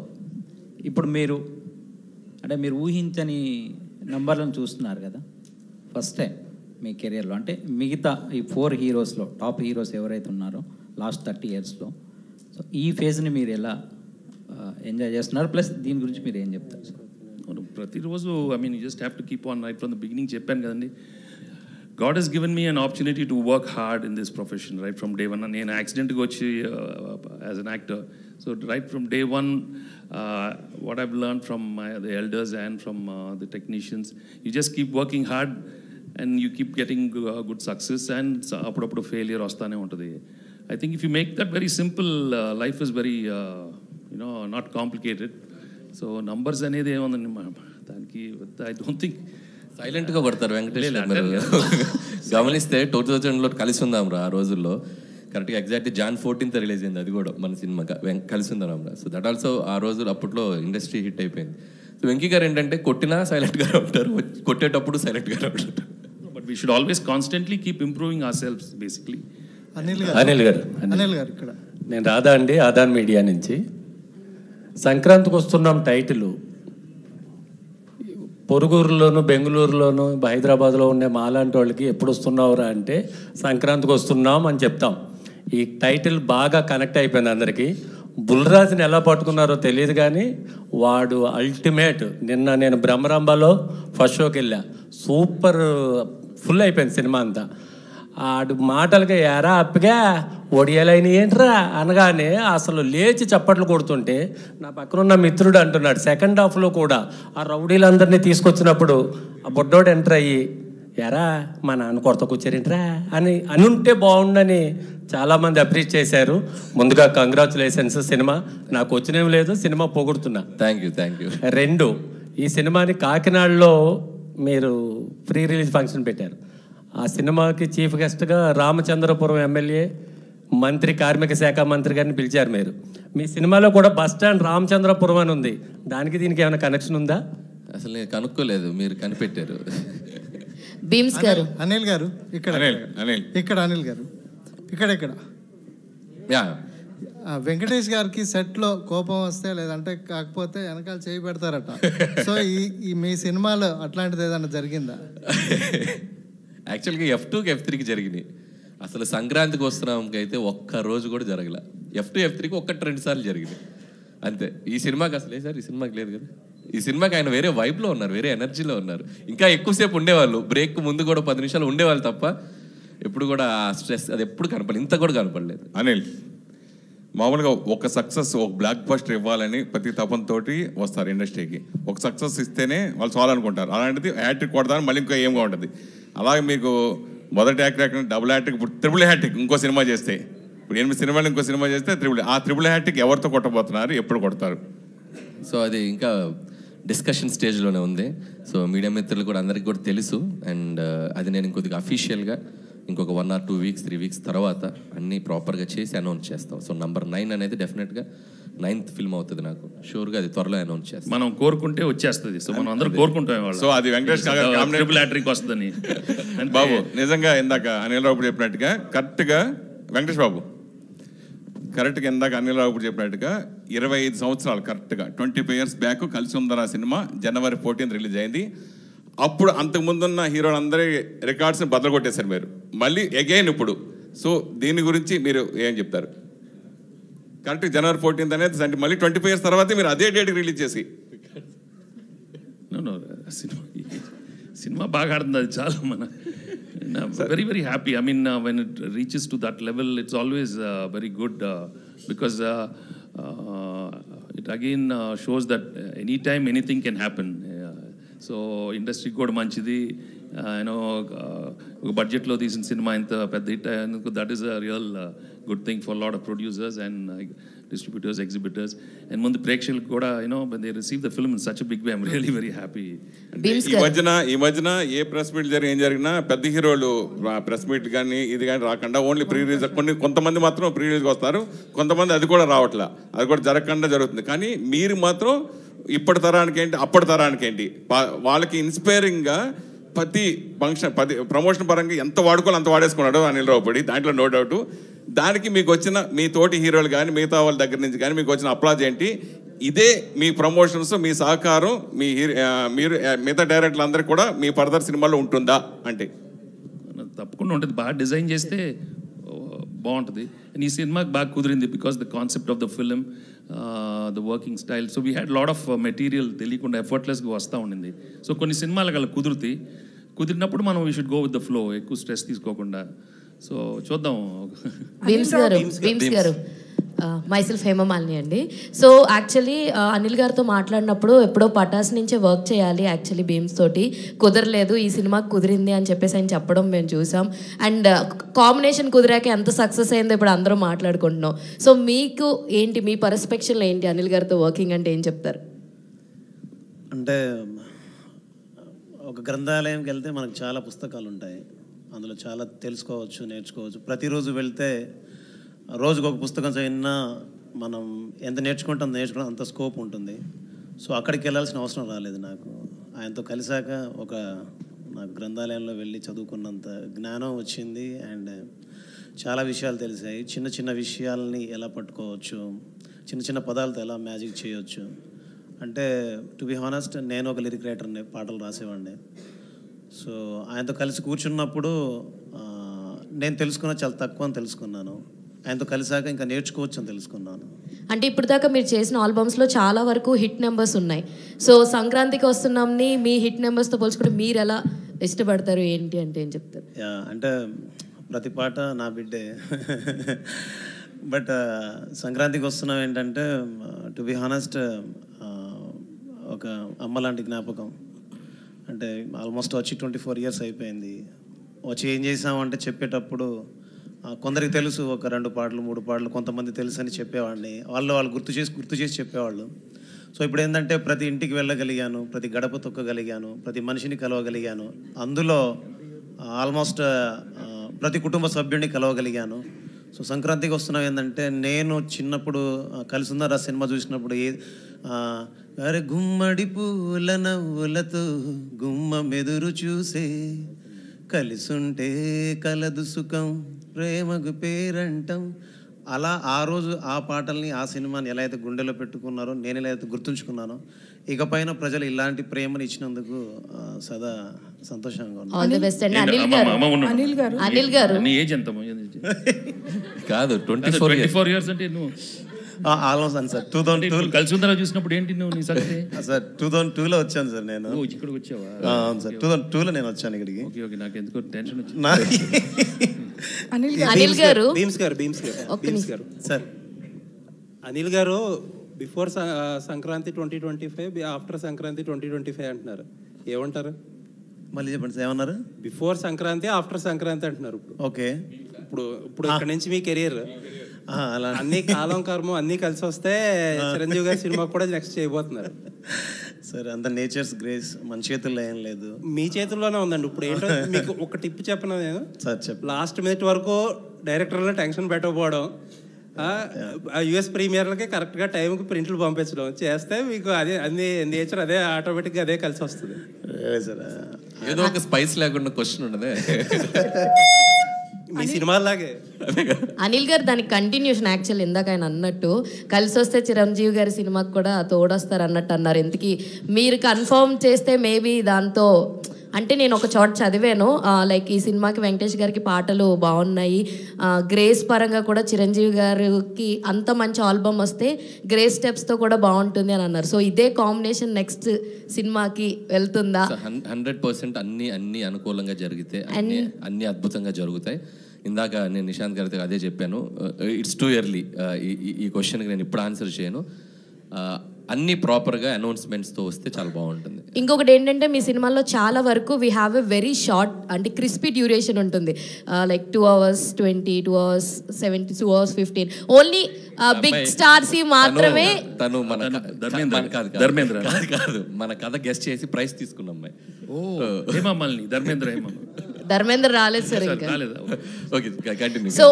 ఇప్పుడు మీరు ఊహించని నంబర్లను చూస్తున్నారు కదా ఫస్ట్ టైం మీ కెరియర్లో. అంటే మిగతా ఈ 4 హీరోస్లో టాప్ హీరోస్ ఎవరైతే ఉన్నారో లాస్ట్ 30 yearsలో, సో ఈ ఫేజ్ని మీరు ఎలా ఎంజాయ్ చేస్తున్నారు, ప్లస్ దీని గురించి మీరు ఏం చెప్తారు సార్? ప్రతిరోజు you just have to keep on right from the beginning. చెప్పాను కదండి, God has given me an opportunity to work hard in this profession right from day one. నేను యాక్సిడెంట్గా వచ్చి as an actor. So right from day one, what I've learned from the elders and from the technicians, you just keep working hard and you keep getting good success, and అప్పుడప్పుడు failure వస్తానే ఉంటుంది. I think if you make that very simple, life is very, not complicated. So numbers అనేది ఏముందండి దానికి, I don't think సైలెంట్గా కొడతారు వెంకటేష్ గారు. గమనిస్తే 2000లో కలిసి ఉందాం రా ఆ రోజుల్లో, కరెక్ట్గా ఎగ్జాక్ట్లీ Jan 14th రిలీజ్ అయింది అది కూడా మన సినిమా కలిసి ఉందాం రా. సో దట్ ఆల్సో ఆ రోజు అప్పట్లో ఇండస్ట్రీ హిట్ అయిపోయింది. సో వెంకీ గారు ఏంటంటే కొట్టినా సైలెంట్గా ఉంటారు, కొట్టేటప్పుడు సైలెంట్గా ఉంటారు. But we should always constantly keep improving our selfs basically. Anil garu ఇక్కడ నేను రాధా అండి, ఆదాన్ మీడియా నుంచి. సంక్రాంతికి వస్తున్నాం టైటిల్ పొరుగురులోను బెంగళూరులోను హైదరాబాద్లో ఉండే మాలాంటి వాళ్ళకి ఎప్పుడు వస్తున్నావురా అంటే సంక్రాంతికి వస్తున్నాం అని చెప్తాం. ఈ టైటిల్ బాగా కనెక్ట్ అయిపోయింది అందరికీ. బుల్రాజ్ని ఎలా పట్టుకున్నారో తెలియదు కానీ వాడు అల్టిమేట్. నిన్న నేను బ్రహ్మరంభలో ఫస్ట్ షోకి వెళ్ళా, సూపర్ ఫుల్ అయిపోయింది సినిమా అంతా. ఆడు మాటలుగా ఎరా అప్పగా ఒడియాలైన ఏంట్రా అనగానే అసలు లేచి చప్పట్లు కొడుతుంటే నా పక్కన ఉన్న మిత్రుడు అంటున్నాడు సెకండ్ హాఫ్లో కూడా ఆ రౌడీలందరినీ తీసుకొచ్చినప్పుడు ఆ బొడ్డోడు ఎంటర్ అయ్యి ఎరా మా నాన్న కొరత కూర్చారేంట్రా అని అనుంటే బాగుండని చాలామంది అప్రిషియేట్ చేశారు. ముందుగా కంగ్రాచులేషన్స్. సినిమా నాకు వచ్చినేం లేదు, సినిమా పొగుడుతున్నా. Thank you. 2, ఈ సినిమాని కాకినాడలో మీరు ప్రీ రిలీజ్ ఫంక్షన్ పెట్టారు. ఆ సినిమాకి చీఫ్ గెస్ట్గా రామచంద్రపురం ఎమ్మెల్యే, మంత్రి, కార్మిక శాఖ మంత్రి గారిని పిలిచారు మీరు. మీ సినిమాలో కూడా బస్ స్టాండ్ రామచంద్రపురం అని ఉంది. దానికి దీనికి ఏమైనా కనెక్షన్ ఉందా? అసలు నేను కనుక్కోలేదు, మీరు కనిపెట్టారు. బీమ్స్ గారు, అనిల్ గారు ఇక్కడ, ఇక్కడ అనిల్ గారు ఇక్కడ వెంకటేష్ గారికి సెట్లో కోపం వస్తే లేదంటే కాకపోతే వెనకాల చేయి పెడతారట. సో ఈ మీ సినిమాలో అట్లాంటిది ఏదైనా జరిగిందా? యాక్చువల్గా F2కి F3కి జరిగినాయి. అసలు సంక్రాంతికి వస్తున్నాంకి అయితే ఒక్క రోజు కూడా జరగలే. F2 F3కి 1-2 సార్లు జరిగినాయి అంతే. ఈ సినిమాకి అసలు సార్ ఈ సినిమాకి లేదు కదా. ఈ సినిమాకి ఆయన వేరే వైబ్లో ఉన్నారు, వేరే ఎనర్జీలో ఉన్నారు. ఇంకా ఎక్కువసేపు ఉండేవాళ్ళు, బ్రేక్ ముందు కూడా 10 నిమిషాలు ఉండేవాళ్ళు తప్ప ఎప్పుడు కూడా స్ట్రెస్ అది ఎప్పుడు కనపడలేదు, ఇంత కూడా కనపడలేదు. అనిల్, మామూలుగా ఒక సక్సెస్, ఒక బ్లాక్ బస్టర్ ఇవ్వాలని ప్రతి తపంతోటి వస్తారు ఇండస్ట్రీకి. ఒక సక్సెస్ ఇస్తేనే వాళ్ళు చాలు అనుకుంటారు. అలాంటిది హ్యాట్రిక్ కొడతారని మళ్ళీ ఇంకో ఏమగా ఉంటుంది. అలాగే మీకు మొదటి హ్యాట్రిక్, డబుల్ హ్యాట్రిక్, ఇప్పుడు ట్రిపుల్ హ్యాట్రిక్ ఇంకో సినిమా చేస్తే, ఇప్పుడు 8 సినిమాలు ఇంకో సినిమా చేస్తే ట్రిపుల్ హ్యాట్రిక్ ఎవరితో కొట్టబోతున్నారు, ఎప్పుడు కొడతారు? సో అది ఇంకా డిస్కషన్ స్టేజ్లోనే ఉంది. సో మీడియా మిత్రులు కూడా అందరికీ కూడా తెలుసు. అండ్ అది నేను ఇంకొద్దిగా అఫీషియల్గా ఇంకొక 1 or 2 weeks 3 weeks తర్వాత అన్నీ ప్రాపర్గా చేసి అనౌన్స్ చేస్తాం. సో నంబర్ 9 అనేది డెఫినెట్గా 9th ఫిల్మ్ అవుతుంది. నాకు షూర్గా అది త్వరలో అనౌన్స్ చేస్తాం. మనం కోరుకుంటే వచ్చేస్తుంది. సో మనం అందరూ కోరుకుంటాం. సో అది వెంకటేష్ ట్రిపుల్ హ్యాట్రిక్ వస్తుందని. బాబు నిజంగా ఇందాక అనిల్ రావు చెప్పినట్టుగా కరెక్ట్గా వెంకటేష్ బాబు కరెక్ట్గా ఇందాక అనిల్ రావు చెప్పినట్టుగా 25 సంవత్సరాలు కరెక్ట్గా 25 years బ్యాక్ కలిసి ఉందరా సినిమా January 14th రిలీజ్ అయింది. అప్పుడు అంతకుముందున్న హీరోలందరి రికార్డ్స్ని బద్దలు కొట్టేశారు మీరు, మళ్ళీ అగైన్ ఇప్పుడు. సో దీని గురించి మీరు ఏం చెప్తారు? కరెక్ట్ January 14th అనేది మళ్ళీ 25 years తర్వాతే మీరు అదే డేట్కి రిలీజ్ చేసి. సినిమా బాగా ఆడుతుంది, అది చాలా మన very very happy. I mean when it reaches to that level it's always very good because it again shows that anytime anything can happen. So industry కూడా మంచిది. యూనో ఒక బడ్జెట్లో తీసిన సినిమా ఇంత పెద్ద హిట్ అయ్యేందుకు that is a real good thing for lot of producers and distributors, exhibitors. And ముందు ప్రేక్షకులకు కూడా you know they receive the film in such big way. I'm really very happy. ఈ మధ్యన ఏ ప్రెస్ మీట్ ఏం జరిగినా పెద్ద హీరోలు ప్రెస్ మీట్ కానీ ఇది కానీ రాకుండా ఓన్లీ ప్రీ రిలీజ్, కొంతమంది మాత్రం ప్రీ రిలీజ్కి వస్తారు, కొంతమంది అది కూడా రావట్లా, అది కూడా జరగకుండా జరుగుతుంది. కానీ మీరు మాత్రం ఇప్పటి తరానికి ఏంటి అప్పటి తరానికి ఏంటి వాళ్ళకి ఇన్స్పైరింగ్గా ప్రతి ఫంక్షన్ ప్రమోషన్ పరంగా ఎంత వాడుకోవాలి అంత వాడేసుకున్నాడు అనిల్ రావుపూడి, దాంట్లో నో డౌట్. దానికి మీకు వచ్చిన మీ తోటి హీరోలు కానీ మిగతా వాళ్ళ దగ్గర నుంచి కానీ మీకు వచ్చిన అప్లాజ్ ఏంటి? ఇదే మీ ప్రమోషన్స్, మీ సహకారం మీరు మిగతా డైరెక్టర్లు అందరికీ కూడా మీ ఫర్దర్ సినిమాలో ఉంటుందా అంటే? తప్పకుండా ఉంటుంది. బాగా డిజైన్ చేస్తే బాగుంటుంది. అండ్ ఈ సినిమాకి బాగా కుదిరింది because the concept of the film, the working style. So we had lot of material తెలియకుండా ఎఫర్ట్లెస్గా వస్తూ ఉండింది. సో కొన్ని సినిమాలకు అలా కుదిరినప్పుడు మనం we should go with the flow, ఎక్కువ స్ట్రెస్ తీసుకోకుండా. సో చూద్దాం. బీమ్స్ గారు, మైసెల్ఫ్ హేమమాలిని అండి. సో యాక్చువల్లీ అనిల్ గారితో మాట్లాడినప్పుడు ఎప్పుడో పటాస్ నుంచే వర్క్ చేయాలి యాక్చువల్లీ బీమ్స్ తోటి, కుదరలేదు, ఈ సినిమాకి కుదిరింది అని చెప్పేసి ఆయన చెప్పడం మేము చూసాం. అండ్ కాంబినేషన్ కుదిరాక ఎంత సక్సెస్ అయిందో ఇప్పుడు అందరూ మాట్లాడుకుంటున్నాం. సో మీకు ఏంటి, మీ పర్స్పెక్షన్లో ఏంటి అనిల్ గారితో వర్కింగ్ అంటే ఏం చెప్తారు? అంటే ఒక గ్రంథాలయంకి వెళ్తే మనకు చాలా పుస్తకాలు ఉంటాయి, అందులో చాలా తెలుసుకోవచ్చు, నేర్చుకోవచ్చు. ప్రతిరోజు వెళ్తే రోజుకు ఒక పుస్తకం చదివినా మనం ఎంత నేర్చుకుంటాం అంత స్కోప్ ఉంటుంది. సో అక్కడికి వెళ్ళాల్సిన అవసరం రాలేదు నాకు. ఆయనతో కలిసాక నాకు గ్రంథాలయంలో వెళ్ళి చదువుకున్నంత జ్ఞానం వచ్చింది. అండ్ చాలా విషయాలు తెలిసాయి. చిన్న చిన్న విషయాలని ఎలా పట్టుకోవచ్చు, చిన్న చిన్న పదాలతో ఎలా మ్యాజిక్ చేయొచ్చు. అంటే టు బి హానెస్ట్, నేను ఒక లిరిక్ రైటర్ని, పాటలు రాసేవాడిని. సో ఆయనతో కలిసి కూర్చున్నప్పుడు నేను తెలుసుకున్న చాలా తక్కువ అని తెలుసుకున్నాను. ఆయనతో కలిసాక ఇంకా నేర్చుకోవచ్చు అని తెలుసుకున్నాను. అంటే ఇప్పుడు దాకా మీరు చేసిన ఆల్బమ్స్లో చాలా వరకు హిట్ నెంబర్స్ ఉన్నాయి. సో సంక్రాంతికి వస్తున్నాంని మీ హిట్ నెంబర్స్తో పోల్చుకుంటే మీరు ఎలా ఇష్టపడతారు ఏంటి అంటే ఏం చెప్తారు? అంటే ప్రతి పాట నా బిడ్డే. బట్ సంక్రాంతికి వస్తున్నాం ఏంటంటే టు బి హానెస్ట్ ఒక అమ్మ లాంటి జ్ఞాపకం. అంటే ఆల్మోస్ట్ వచ్చి 24 years అయిపోయింది. వచ్చి ఏం చేసామంటే చెప్పేటప్పుడు కొందరికి తెలుసు, ఒక 2 పాటలు 3 పాటలు కొంతమంది తెలుసు అని చెప్పేవాడిని. వాళ్ళు గుర్తు చేసి చెప్పేవాళ్ళు. సో ఇప్పుడు ఏంటంటే ప్రతి ఇంటికి వెళ్ళగలిగాను, ప్రతి గడప తొక్కగలిగాను, ప్రతి మనిషిని కలవగలిగాను. అందులో ఆల్మోస్ట్ ప్రతి కుటుంబ సభ్యుడిని కలవగలిగాను. సో సంక్రాంతికి వస్తున్నాం ఏంటంటే నేను చిన్నప్పుడు కలిసి ఉన్నారా సినిమా చూసినప్పుడు అరే గుమ్మడి పూల నవ్వులతో గుమ్మ మెదురు చూసే కలిసుంటే కలదు సుఖం ప్రేమకు పేరంటం. అలా ఆ రోజు ఆ పాటల్ని ఆ సినిమాని ఎలా అయితే గుండెలో పెట్టుకున్నారో నేను ఎలా అయితే గుర్తుంచుకున్నానో ఇకపైన ప్రజలు ఇలాంటి ప్రేమను ఇచ్చినందుకు సదా సంతోషంగా కాదు 24 years అంటే నువ్వు ఆల్మోస్ట్ అని సార్ 2002 కలిసి ఉందా చూసినప్పుడు ఏంటి నువ్వు నీ సంగతి? సార్ 2002లో వచ్చాను సార్ నేను. ఇక్కడికి వచ్చావా? అవును సార్ 2002లో నేను వచ్చాను ఇక్కడికి. ఓకే నాకు ఎందుకో టెన్షన్ వచ్చింది. అనిల్ గారు సార్ అనిల్ గారు బిఫోర్ సంక్రాంతి 2025 ఆఫ్టర్ సంక్రాంతి 2025 అంటున్నారు, ఏమంటారు? మళ్ళీ చెప్పండి సార్, ఏమన్నారు? బిఫోర్ సంక్రాంతి ఆఫ్టర్ సంక్రాంతి అంటున్నారు. ఓకే, ఇప్పుడు ఇక్కడ నుంచి మీ కెరియర్ అన్ని కాలం కర్మ అన్ని కలిసి వస్తే చిరంజీవి గారి సినిమా కూడా నెక్స్ట్ చేయబోతున్నారు. సార్ అంత నేచర్స్ గ్రేస్ మన చేతుల్లో ఏం లేదు, మీ చేతుల్లోనే ఉందండి. ఇప్పుడు ఏంటో మీకు ఒక టిప్ చెప్పను నేను. సార్ చెప్పు. లాస్ట్ మినిట్ వరకు డైరెక్టర్లో టెన్షన్ పెట్టకపోవడం, యుఎస్ ప్రీమియర్లకి కరెక్ట్గా టైంకి ప్రింట్లు పంపించడం చేస్తే మీకు అదే అన్ని నేచర్ అదే ఆటోమేటిక్గా అదే కలిసి వస్తుంది. ఏదో ఒక స్పైస్ లేకుండా క్వశ్చన్ ఉండదే మీ సినిమాలాగే. అనిల్ గారు దానికి కంటిన్యూషన్ యాక్చువల్ ఇందాక ఆయన అన్నట్టు కలిసి వస్తే చిరంజీవి గారి సినిమాకి కూడా తోడొస్తారు అన్నట్టు అన్నారు. ఎందుకు మీరు కన్ఫర్మ్ చేస్తే మేబీ దాంతో అంటే నేను ఒక చోట చదివాను లైక్ ఈ సినిమాకి వెంకటేష్ గారికి పాటలు బాగున్నాయి, గ్రేస్ పరంగా కూడా చిరంజీవి గారికి అంత మంచి ఆల్బమ్ వస్తే గ్రేస్ స్టెప్స్తో కూడా బాగుంటుంది అని అన్నారు. సో ఇదే కాంబినేషన్ నెక్స్ట్ సినిమాకి వెళ్తుందా? 100% అన్ని అనుకూలంగా జరిగితే అన్ని అద్భుతంగా జరుగుతాయి. ఇందాక నేను నిశాంత్ గారితో అదే చెప్పాను, ఇట్స్ టూ ఎర్లీ ఈ క్వశ్చన్కి నేను ఇప్పుడు ఆన్సర్ చేయను. అన్ని ప్రాపర్గా అనౌన్స్మెంట్స్తో వస్తే చాలా బాగుంటుంది. ఇంకొకటి ఏంటంటే మీ సినిమాలో చాలా వరకు we have a very short అంటే క్రిస్పీ డ్యూరేషన్ ఉంటుంది, like 2 hours 20, 2 hours 70, 2 hours 15. Only big stars మాత్రమే. తను ధర్మేంద్ర కాదు, మన కథ గెస్ట్ చేసి ప్రైజ్ తీసుకున్న అమ్మాయి ధర్మేంద్ర రాలేదు సార్ ఇంకా. సో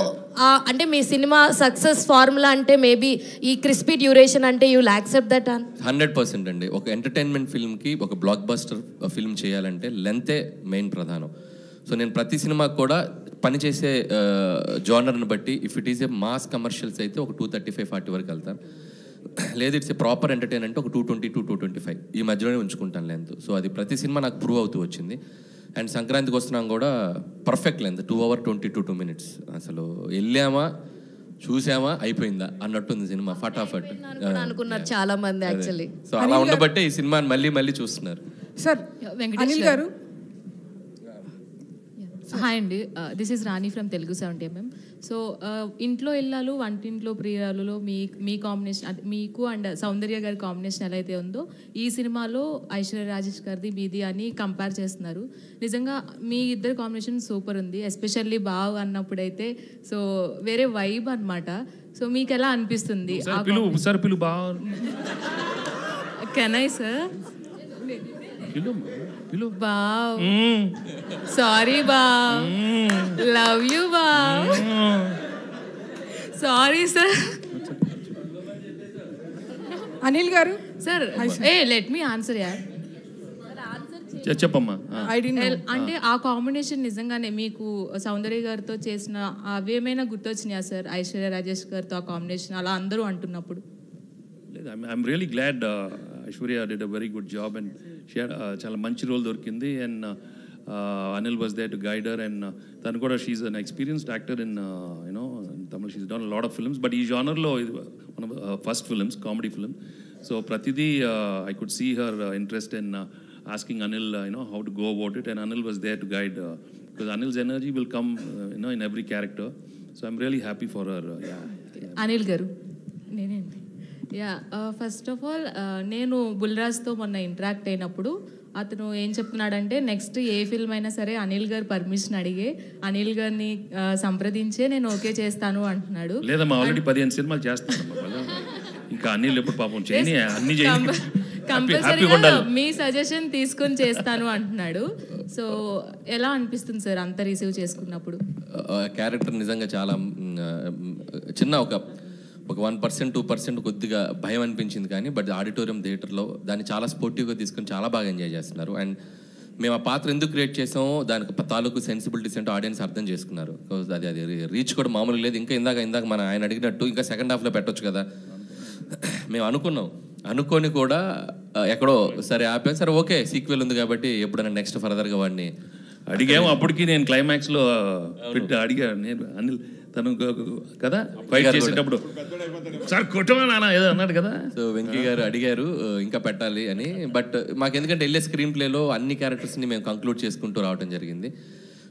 అంటే మీ సినిమా సక్సెస్ ఫార్ములా అంటే మేబీ ఈ క్రిస్పీ డ్యూరేషన్ అంటే యూ విల్ యాక్సెప్ట్ దట్? 100% అండి. ఒక ఎంటర్టైన్మెంట్ ఫిల్మ్కి ఒక బ్లాక్ బస్టర్ ఫిల్మ్ చేయాలంటే లెంతే మెయిన్ ప్రధానం. సో నేను ప్రతి సినిమాకి కూడా పనిచేసే జానర్ని బట్టి if it is a mass commercials అయితే ఒక 235-40 వరకు వెళ్తాను. లేదు ఇట్స్ ఏ ప్రాపర్ ఎంటర్టైన్ అంటే ఒక 220-225 ఈ మధ్యలోనే ఉంచుకుంటాను లెంత్. సో అది ప్రతి సినిమా నాకు ప్రూవ్ అవుతూ వచ్చింది. అండ్ సంక్రాంతికి వస్తున్నాం కూడా పర్ఫెక్ట్ లెంత్ 2 hours 22 minutes. అసలు వెళ్ళామా చూసామా అయిపోయిందా అన్నట్టుంది సినిమా, ఫటాఫట్ అనుకున్నారు చాలా మంది యాక్చువల్లీ. సో అలా ఉండబట్టే ఈ సినిమాని మళ్ళీ చూస్తున్నారు. సార్ అనిల్ గారు. హాయ్ అండి, this is Rani from Telugu 70mm. So ఇంట్లో ఇల్లాలు వంటింట్లో ప్రియురాలులో మీ కాంబినేషన్ మీకు అండ్ సౌందర్య గారి కాంబినేషన్ ఎలా అయితే ఉందో ఈ సినిమాలో ఐశ్వర్య రాజేష్ గారిది మీది అని కంపేర్ చేస్తున్నారు. నిజంగా మీ ఇద్దరు కాంబినేషన్ సూపర్ ఉంది, ఎస్పెషల్లీ బావ్ అన్నప్పుడైతే సో వేరే వైబ్ అనమాట. సో మీకు ఎలా అనిపిస్తుంది? Can I sir? బావ్ సారీ బావ్, లవ్ యూ బావ్, సారీ సార్. అనిల్ గారు సార్ లెట్ మీ ఆన్సర్ యార్. చెప్పమ్మా. అంటే ఆ కాంబినేషన్ నిజంగానే మీకు సౌందర్య గారితో చేసిన అవేమైనా గుర్తొచ్చినాయా సార్? ఐశ్వర్య రాజేష్ గారితో ఆ కాంబినేషన్ అలా అందరూ అంటున్నప్పుడు. I'm really glad Aishwarya did a very good job and చాలా మంచి రోల్ దొరికింది. And Anil was there to guide her. And తను కూడా she's an experienced actor in you know Tamil she's done a lot of films, but ee genre lo one of first films, comedy film. So pratidi I could see her interest in asking Anil how to go about it, and Anil was there to guide, because Anil's energy will come in every character. So I'm really happy for her. Anil గారు నేనేంటి first of all నేను బుల్రాజ్తో మొన్న interact అయినప్పుడు అతను ఏం చెప్తున్నాడంటే next a film అయినా సరే అనిల్ గారు పర్మిషన్ అడిగే అనిల్ గారిని సంప్రదించే నేను ఓకే చేస్తాను అంటున్నాడు. లేదమ్మా, ఆల్రెడీ 15 సినిమాలు చేస్తాను, ఇంకా అనిల్ ఎప్పుడు పాపం చేయని అన్ని కంపల్సరీగా మీ సజెషన్ తీసుకొని చేస్తాను అంటున్నాడు. సో ఎలా అనిపిస్తుంది సార్ అంత రిసీవ్ చేసుకున్నప్పుడు? క్యారెక్టర్ నిజంగా చాలా చిన్న ఒక 1% 2% కొద్దిగా భయం అనిపించింది, కానీ బట్ ఆడిటోరియం థియేటర్లో దాన్ని చాలా స్పోర్టివ్గా తీసుకొని చాలా బాగా ఎంజాయ్ చేస్తున్నారు. అండ్ మేము ఆ పాత్ర ఎందుకు క్రియేట్ చేసామో దానికి తాలూకు సెన్సిబిలిటీస్ అంటే ఆడియన్స్ అర్థం చేసుకున్నారు. అది రీచ్ కూడా మామూలుగా లేదు. ఇంకా ఇందాక మన ఆయన అడిగినట్టు ఇంకా సెకండ్ హాఫ్లో పెట్టొచ్చు కదా మేము అనుకొని కూడా ఎక్కడో సరే ఆపాం. సరే ఓకే సీక్వెల్ ఉంది కాబట్టి ఎప్పుడైనా నెక్స్ట్ ఫర్దర్గా వాడిని అడిగాము. అప్పటికి నేను క్లైమాక్స్లో అడిగాను, నేను అనిల్ తను కదా ఫైట్ చేసేటప్పుడు సార్ కొట్టమా నాన్న ఏదో అన్నాడు కదా. సో వెంకీ గారు అడిగారు ఇంకా పెట్టాలి అని, బట్ మాకు ఎందుకంటే వెళ్ళే స్క్రీన్ ప్లేలో అన్ని క్యారెక్టర్స్ని మేము కంక్లూడ్ చేసుకుంటూ రావడం జరిగింది.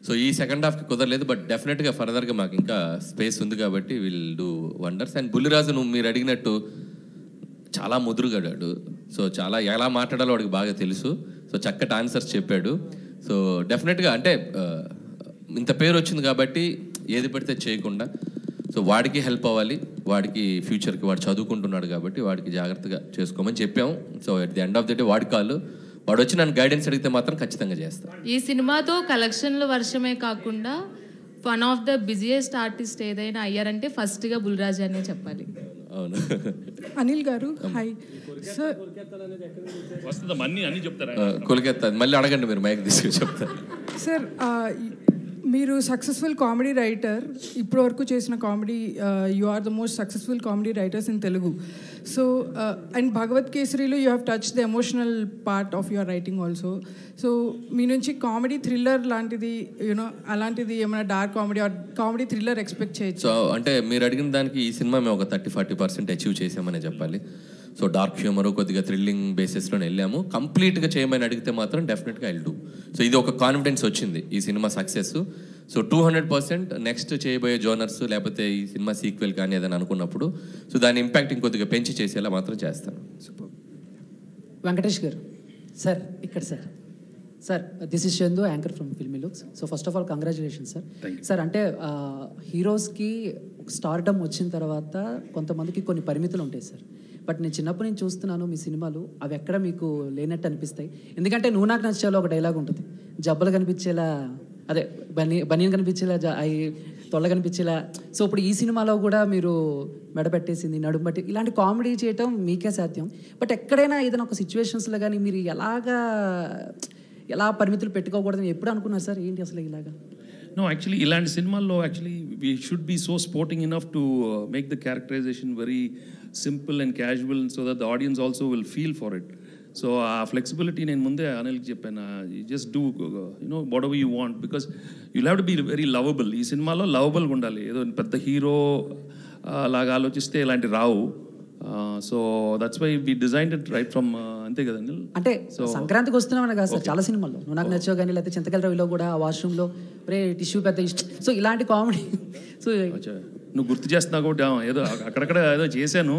సో ఈ సెకండ్ హాఫ్కి కుదరలేదు, బట్ డెఫినెట్గా ఫర్దర్గా మాకు ఇంకా స్పేస్ ఉంది కాబట్టి will do wonders. And Bulliraju మీరు అడిగినట్టు చాలా ముదురుగాడాడు. సో చాలా ఎలా మాట్లాడాలో వాడికి బాగా తెలుసు. సో చక్కటి ఆన్సర్స్ చెప్పాడు. సో డెఫినెట్గా అంటే ఇంత పేరు వచ్చింది కాబట్టి ఏది పడితే చేయకుండా, సో వాడికి హెల్ప్ అవ్వాలి, వాడికి ఫ్యూచర్కి వాడు చదువుకుంటున్నాడు కాబట్టి వాడికి జాగ్రత్తగా చేసుకోమని చెప్పాము. So at the end of the day వాడి కాళ్ళు, వాడు వచ్చి నన్ను గైడెన్స్ అడిగితే మాత్రం ఖచ్చితంగా చేస్తాను. ఈ సినిమాతో కలెక్షన్ల వర్షమే కాకుండా one of the busiest artist ఏదైనా అయ్యారంటే ఫస్ట్గా బుల్రాజ్ అనే చెప్పాలి. అవును. అనిల్ గారు హాయ్ సార్. అన్ని చెప్తారా? కొలికెత్తా మళ్ళీ అడగండి, మీరు మైక్ తీసుకుని చెప్తారు. సార్ మీరు సక్సెస్ఫుల్ కామెడీ రైటర్, ఇప్పటి వరకు చేసిన comedy you are the most successful comedy writers in Telugu. So and Bhagavath కేసరిలో you have touch the emotional part of your writing also. So మీ నుంచి కామెడీ థ్రిల్లర్ లాంటిది అలాంటిది ఏమైనా dark comedy or comedy thriller expect చేయొచ్చు? సో అంటే మీరు అడిగిన దానికి ఈ సినిమా మేము ఒక 30-40% అచీవ్ చేసామనే చెప్పాలి. సో డార్క్ హ్యూమర్ కొద్దిగా థ్రిల్లింగ్ బేసిస్లో వెళ్ళాము. కంప్లీట్గా చేయమని అడిగితే మాత్రం డెఫినెట్గా ఐ డూ. సో ఇది ఒక కాన్ఫిడెన్స్ వచ్చింది ఈ సినిమా సక్సెస్. సో 200% నెక్స్ట్ చేయబోయే జోనర్స్ లేకపోతే ఈ సినిమా సీక్వెల్ కానీ ఏదైనా అనుకున్నప్పుడు సో దాని ఇంపాక్ట్ ఇంకొద్దిగా పెంచి చేసేలా మాత్రం చేస్తాను. వెంకటేష్ గారు సార్ ఇక్కడ sir this is Chandu anchor from filmy looks. So first of all congratulation sir. Sir అంటే హీరోస్కి స్టార్డమ్ వచ్చిన తర్వాత కొంతమందికి కొన్ని పరిమితులు ఉంటాయి సార్. బట్ నేను చిన్నప్పటి నుంచి చూస్తున్నాను మీ సినిమాలు, అవి ఎక్కడ మీకు లేనట్టు అనిపిస్తాయి. ఎందుకంటే నువ్వు నాకు నచ్చేలా ఒక డైలాగ్ ఉంటుంది, జబ్బలు కనిపించేలా అదే బనీన్ కనిపించేలా తొల్ల కనిపించేలా. సో ఇప్పుడు ఈ సినిమాలో కూడా మీరు మెడపెట్టేసింది నడుము బట్టి ఇలాంటి కామెడీ చేయటం మీకే సాధ్యం. బట్ ఎక్కడైనా ఏదైనా ఒక సిచ్యువేషన్స్లో కానీ మీరు ఎలా పరిమితులు పెట్టుకోకూడదని ఎప్పుడు అనుకున్నారు సార్? ఏంటి అసలు ఇలాగా? No, actually, ఇలాంటి సినిమాల్లో actually we should be so sporting enough to make the characterization very simple and casual so that the audience also will feel for it. So ఆ ఫ్లెక్సిబిలిటీ నేను ముందే అనిల్కి చెప్పాను, just do whatever you want because you have to be very lovable. ఈ సినిమాలో లవబుల్గా ఉండాలి. ఏదో పెద్ద హీరో లాగా ఆలోచిస్తే ఇలాంటి రావు. So that's why we designed it right from అంతే కదా అనిల్. అంటే సంక్రాంతికి వస్తున్నామని కాదు సార్, చాలా సినిమాల్లో నువ్వు నాకు నచ్చావు కానీ లేకపోతే చింతకల రవిలో కూడా వాష్రూమ్లో రే టిష్యూ పెద్ద ఇష్టం. సో ఇలాంటి కామెడీ సో నువ్వు గుర్తు చేస్తున్నావు కాబట్టి ఏదో అక్కడక్కడ ఏదో చేశాను.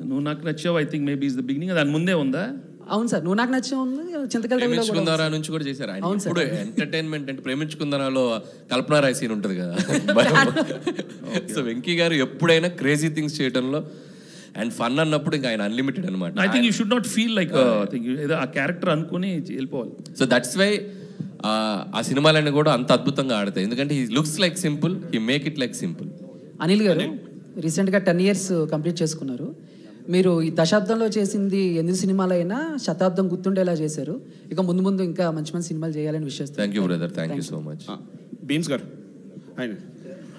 నువ్వు నాకు నచ్చావు I think maybe is the beginning. దాని ముందే ఉందా? అవును సార్, నువ్వు నాకు నచ్చావు చింతకల రవిలో ప్రేమించుకుందారా నుంచి కూడా చేశారు. ఇప్పుడు ఎంటర్టైన్మెంట్ అంటే ప్రేమించుకుందారాలో కల్పన రాయ్ సీన్ ఉంటుంది కదా. సో వెంకీ గారు ఎప్పుడైనా క్రేజీ థింగ్స్ చేయడంలో అండ్ ఫన్ అన్నప్పుడు ఇంకా ఆయన అన్లిమిటెడ్ అనమాట. I think you should not feel like ఏదో ఆ క్యారెక్టర్ అనుకుని వెళ్ళిపోవాలి. సో దట్స్ వై ఆ సినిమాలన్నీ కూడా అంత అద్భుతంగా ఆడతాయి. ఎందుకంటే he looks like simple, he make it like simple. Anil గారు రీసెంట్గా 10 years కంప్లీట్ చేసుకున్నారు. మీరు ఈ దశాబ్దంలో చేసింది 8 సినిమాలైనా శతాబ్దం గుర్తుండేలా చేశారు. ఇక ముందు ముందు ఇంకా మంచి మంచి సినిమాలు చేయాలని విశ్వసిస్తాను. Thank you brother, thank you so much. Bheems గారు ఆయన